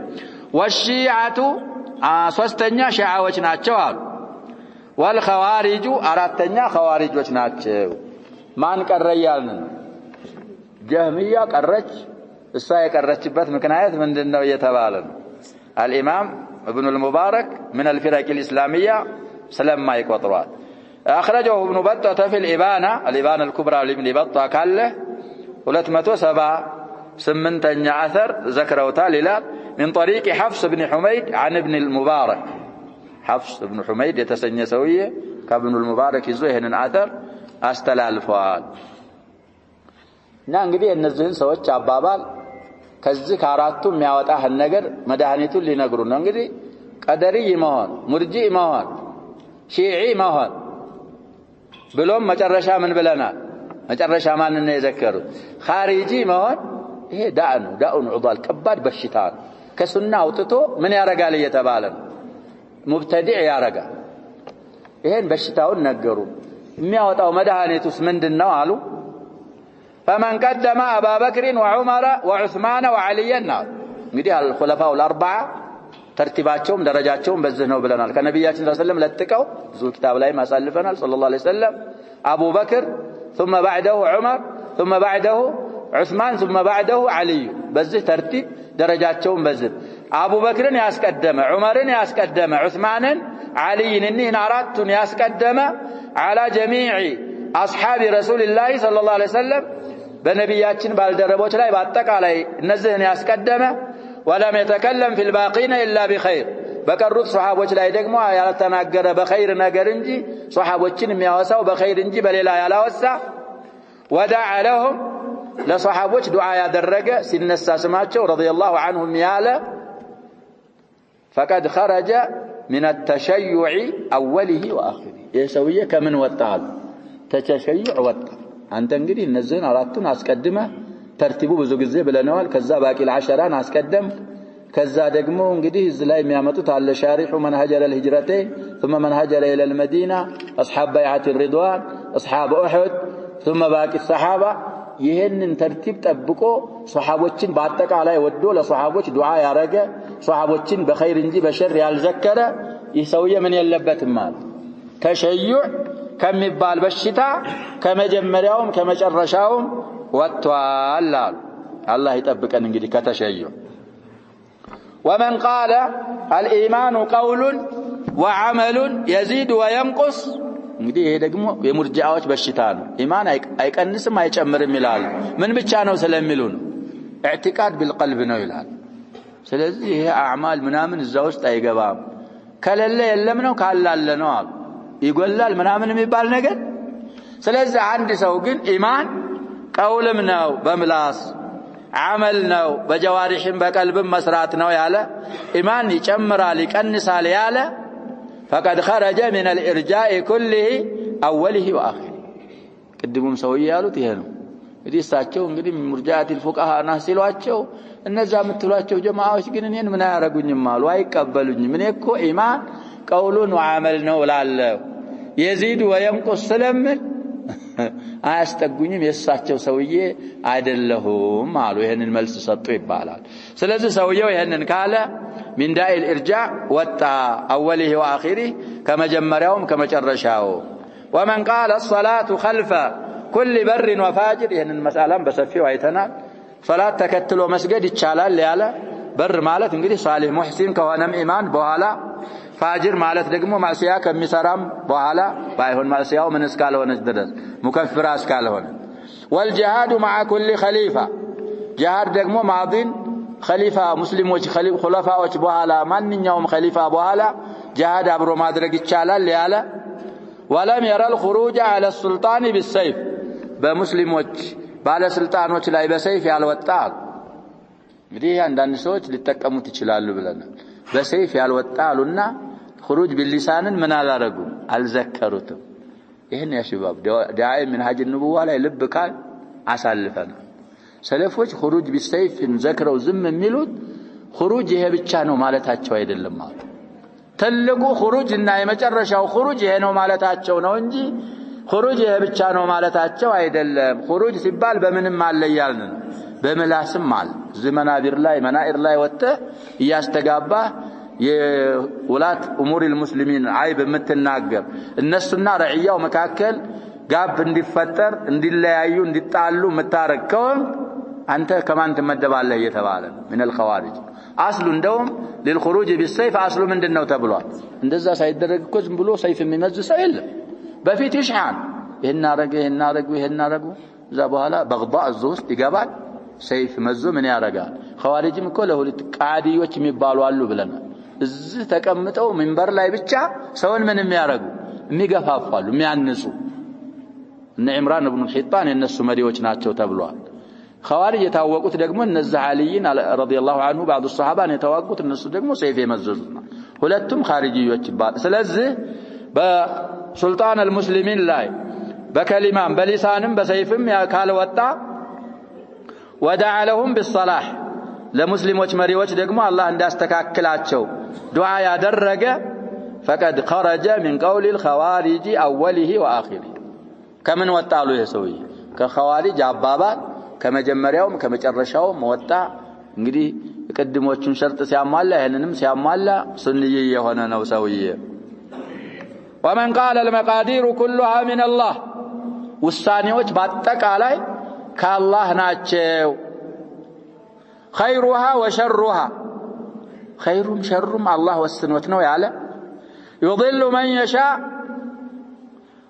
والشيعة ሶስተኛ ሺዓዎች ናቸው አሉ والخوارج አራተኛ ኸዋሪጆች ናቸው ማን ቀረያልን ጀህሚያ ቀረች እሷ የቀረችበት ምክንያት ምንድነው እየተባለ ነው الامام ابن المبارك من الفرق الاسلاميه سلما يقطروا اخرجه ابن بطة في الابانه الكبرى لابن بطة كله 278 اثر ذكروتا ليلات من طريق حفص بن حميد عن ابن المبارك حفص بن حميد يتسنى سويه كابن المبارك يزو ይሄንን አثر አስተላልፈዋል እና እንግዲህ እነዚህን ሰዎች አባባል ከዚህ ከአራቱ የሚያወጣህ ነገር መድኃኒቱን ሊነግሩ ነው እንግዲህ ቀደሪ መሆን ሙርጂ መሆን ሺዒ መሆን ብሎም መጨረሻ ምን ብለናል መጨረሻ ማን ነው የዘከሩት ኻሪጂ መሆን ይሄ ዳኡን ዑዳል ከባድ በሽታ ከሱና አውጥቶ ምን ያረጋል እየተባለ ሙብተዲዕ ያረጋል ይሄን በሽታውን ነገሩ የሚያወጣው መድኃኒቱስ ምንድነው አሉ فمن قدم ابا بكر وعمر وعثمان وعلي እንግዲህ الخلفاء الاربعه ተርቲባቸውም ደረጃቸውም በዚህ ነው ብለናል ከነብያችን ሰለላሁ ዐለይሂ ወሰለም ለጥቀው ብዙ ኪታብ ላይ ማሳልፈናል ሰለላሁ ዐለይሂ ወሰለም አቡ በክር ثم بعده عمر ثم بعده عثمان ثم بعده علي በዚህ ተርቲብ ደረጃቸውም በዚህ አቡ በክርን ያስቀደመ ዑመርን ያስቀደመ ዑስማንን አሊን እነን አራቱን ያስቀደመ على جميع اصحاب رسول الله صلى الله عليه وسلم በነብያችን ባልደረቦች ላይ በአጠቃላይ እነዚህን ያስቀደመ ولم يتكلم في الباقين الا بخير በቀሩት ሱሐቦች ላይ ደግሞ ያልተናገረ በኸይር ነገር እንጂ ሱሐቦችን የሚያወሳው በኸይር እንጂ በሌላ ያላወሳ ودع لهم ለሱሐቦች ዱዓ ያደረገ ሲነሳ ስማቸው رضي الله عنهم ያለ فقد خرج من التشيع اوله واخره የሰውዬ ከምን ወጣል ተሸይዕ ወጣ አንተ እንግዲህ እነዚህን አራቱን አስቀድመ ተርቲቡ ብዙ ጊዜ ብለናል ከዛ ባቂል 10 አስቀደም ከዛ ደግሞ እንግዲህ እዚህ ላይ የሚያመጡት አለ ሻሪሑ መንሃጀል الهجرتين ثم منهجل الى المدينه اصحاب بيعه الرضوان اصحاب احد ثم باقي الصحابه ይሄንን ተርቲብ ጠብቆ ሱሐቦችን በአጠቃላይ ወዶ ለሱሐቦች ዱዓ ያረገ ሱሐቦችን በኸይር እንጂ በሸር ያልዘከረ ይህ ሰውዬ ምን የለበትም ማለት ተሸይዕ ከሚባል በሽታ ከመጀመሪያውም ከመጨረሻውም ወጥቷል አላህ ይጠብቀን እንግዲህ ከተሸይዕ ومن قال الايمان قول وعمل يزيد وينقص እንግዲህ ይሄ ደግሞ የሙርጂአዎች በሽታ ነው ኢማን አይቀንስም አይጨምርም ይላል ምን ብቻ ነው ስለሚሉ ነው ኢዕቲቃድ بالقلب ነው ይላል ስለዚህ ይሄ አዕማል ምናምን እዛ ውስጥ አይገባም ከለለ የለም ነው ካላለ ነው አሉ ይጎላል ምናምን የሚባል ነገር ስለዚህ አንድ ሰው ግን ኢማን ቀውልም ነው በምላስ አመል ነው በጀዋሪህም በቀልብም መስራት ነው ያለ ኢማን ይጨምራል ይቀንሳል ያለ فقد خرج من الارجاء كله اوله واخره ቅድሙም ሰው ያሉት ይሄ ነው እንግዲህ እሳቸው እንግዲህ ሙርጂአት الفقهاء ናሲሏቸው እነዛ የምትሏቸው ጀማዓዎች ግን እኔን ምን ያረጉኝም አሉ አይቀበሉኝም እኔ እኮ ኢማን ቀውሉን ወአመል ነው ላለው يزيد وينقص ስለምን አያስጠጉኝም የሳቸው ሰውዬ አይደለሁም አሉ ይሄንን መልስ ሰጡ ይባላል ስለዚህ ሰውየው ይሄንን ካለ من داء الارجاء وطا اوله واخره كما جمرياوم كما مጨረሻው ومن قال الصلاه خلف كل بر وفاجر ይሄንን መስአላም በሰፊው አይተናል ሶላት ተከትሎ መስገድ ይቻላል ያለ በር ማለት እንግዲህ ሷሊህ ሙህሲን ከሆነም ኢማን በኋላ ፋጅር ማለት ደግሞ ማዕሲያ ከሚሰራም በኋላ ባይሆን ማዕሲያው ምን እስካልሆነ ድረስ ሙከፍራ እስካልሆነ والجهاد مع كل خليفه ጂሃድ ደግሞ ማዲን ኸሊፋ ሙስሊሞች ኹለፋዎች በኋላ ማንኛውም ኸሊፋ በኋላ ጂሃድ አብሮ ማድረግ ይቻላል ያለ ወለም يرى الخروج على السلطان بالسيف በሙስሊሞች ባለስልጣኖች ላይ በሰይፍ ያልወጣ እንግዲህ አንዳንድ ሰዎች ሊጠቀሙት ይችላሉ ብለናል በሰይፍ ያልወጣ አሉና خروج باللسان ምን አላረጉ አልዘከሩትም ይሄን ያ شباب ዳዒ منهج النبوة ላይ ልብ ካል አሳልፈን ሰለፎች خروج بالسيف ዘክረው ዝም የሚሉት خروج ይሄ ብቻ ነው ማለታቸው አይደለም ማለት ትልቁ خروج እና የመጨረሻው خروج ይሄ ነው ማለታቸው ነው እንጂ خروج ይሄ ብቻ ነው ማለታቸው አይደለም خروج ሲባል በምንም አለ ያልን በመላስም አለ ዘመናቢር ላይ መናኢር ላይ ወጣ ያስተጋባ የውላት ኡሙር المسلمين አይብ የምትናገር እነሱና ረዕያው መካከል ጋብ እንዲፈጠር እንዲለያዩ እንዲጣሉ መታረከውን አንተ ከማን ተመደባለህ እየተባለ من الخوارج اصل እንደውም للخروج بالسيف اصل ምንድነው ተብሏል እንደዛ ሳይደረግ እኮ ዝም ብሎ ሰይፍ የሚመዝ ሰው የለም በፊት ይሽሃን ይሄን አረጉ እዛ በኋላ በغضاء الزوست ይገባል ሰይፍ መዞ ምን ያረጋል ኸዋሪጅም እኮ ለሁለት ቃዲዮች የሚባሉ አሉ ብለናል እዚህ ተቀምጠው መንበር ላይ ብቻ ሰውን ምን የሚያረጉ የሚገፋፋሉ የሚያንጹ እነ ኢምራን ኢብኑ ሒጣን የነሱ መሪዎች ናቸው ተብሏል ኸዋሪጅ የታወቁት ደግሞ እነዚህ አልይን ረዲየላሁ ዐንሁ بعض الصحابه የታወቁት እነሱ ደግሞ ሰይፍ የመዘዙና ሁለቱም ኻሪጂዮች ይባል ስለዚህ በሱልጣን المسلمين ላይ በከሊማም በሊሳንም በሰይፍም ያካልወጣ ودع لهم بالصلاح ለሙስሊሞች መሪዎች ደግሞ አላህ እንዳስተካክላቸው ዱዓ ያደረገ فقد خرج من قول الخوارج اوله واخره ከምን ወጣሉ የሰውዬ ከኸዋሪጅ አባባል ከመጀመሪያውም ከመጨረሻውም ወጣ እንግዲህ የቀድሞቹን ሸርጥ ሲያሟላ ይሄንንም ሲያሟላ ሱንይ የሆነ ነው ሰውዬ ومن قال المقادير كلها من الله ውሳኔዎች በአጠቃላይ ከአላህ ናቸው خيرها وشرها خيرም شرም አላህ ወስኖት ነው ያለ يضل من يشاء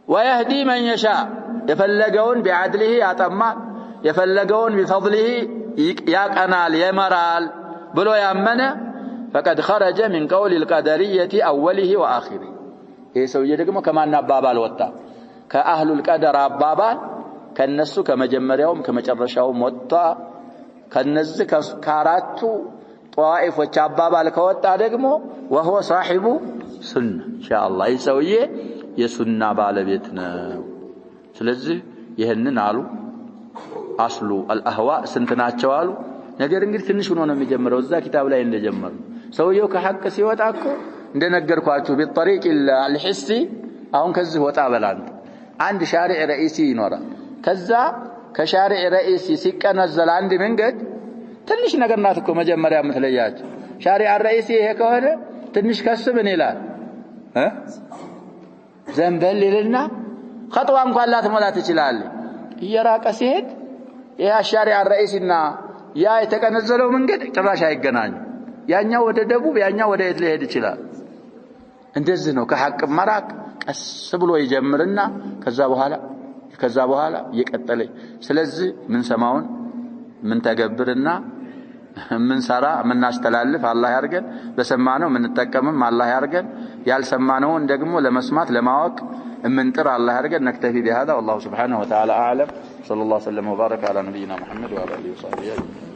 ويهدي من يشاء يفلغون بعدله ያጠማል يفلغون بفضله ያቀናል يمرال ብሎ ያመነ فقد خرج من قول القدرية أوله وآخره ይሄ ሰውዬ ደግሞ ከማን አባባል ወጣ ከአህሉ القدر አባባል ከነሱ ከመጀመሪያውም ከመጨረሻውም ወጣ ከነዚህ ከአራቱ ጧኢፎች አባባል ከወጣ ደግሞ وهو صاحب سنة ان شاء الله ይሄ ሰውዬ የሱና ባለቤት ነው ስለዚህ ይሄንን አሉ አስሉ الأهواء ስንትናቸው አሉ ነገር እንግዲህ ትንሽ ሆኖ ነው የሚጀምረው እዛ ኪታብ ላይ እንደጀመሩ ሰውየው ከሐቅ ሲወጣ እኮ እንደነገርኳችሁ بالطريق الحسي አሁን ከዚህ ወጣ በላንት አንድ ሻሪዕ ረئيسي ይኖራል ከዛ ከሻሪዕ ረئيسي ሲቀነዘል አንድ መንገድ ትንሽ ነገር ናት እኮ መጀመሪያ የምትለያቸው ሻሪዕ ረئيسي ይሄ ከሆነ ትንሽ ከስብን ይላል ዘንበል ይልና خطوه እንኳን ላትሞላ ትችላለህ እየራቀ ሲሄድ ያ ሻሪዕ ረئيسيና ያ የተቀነዘለው መንገድ ጭራሽ አይገናኙ ያኛው ወደ ደቡብ ያኛው ወደ የት ሊሄድ ይችላል እንደዚህ ነው ከሐቅ መራቅ ቀስ ብሎ ይጀምርና ከዛ በኋላ እየቀጠለ ስለዚህ ምን ሰማውን ምን ተገብርና ምን ሰራ ምን አስተላልፍ አላህ ያርገን በሰማነው ምን ተጠቀምም አላህ ያርገን ያልሰማነውን ደግሞ ለመስማት ለማወቅ من ترى الله يرجع نكتفي بهذا والله سبحانه وتعالى أعلم صلى الله وسلم وبارك على نبينا محمد وعلى آله وصحبه أجمعين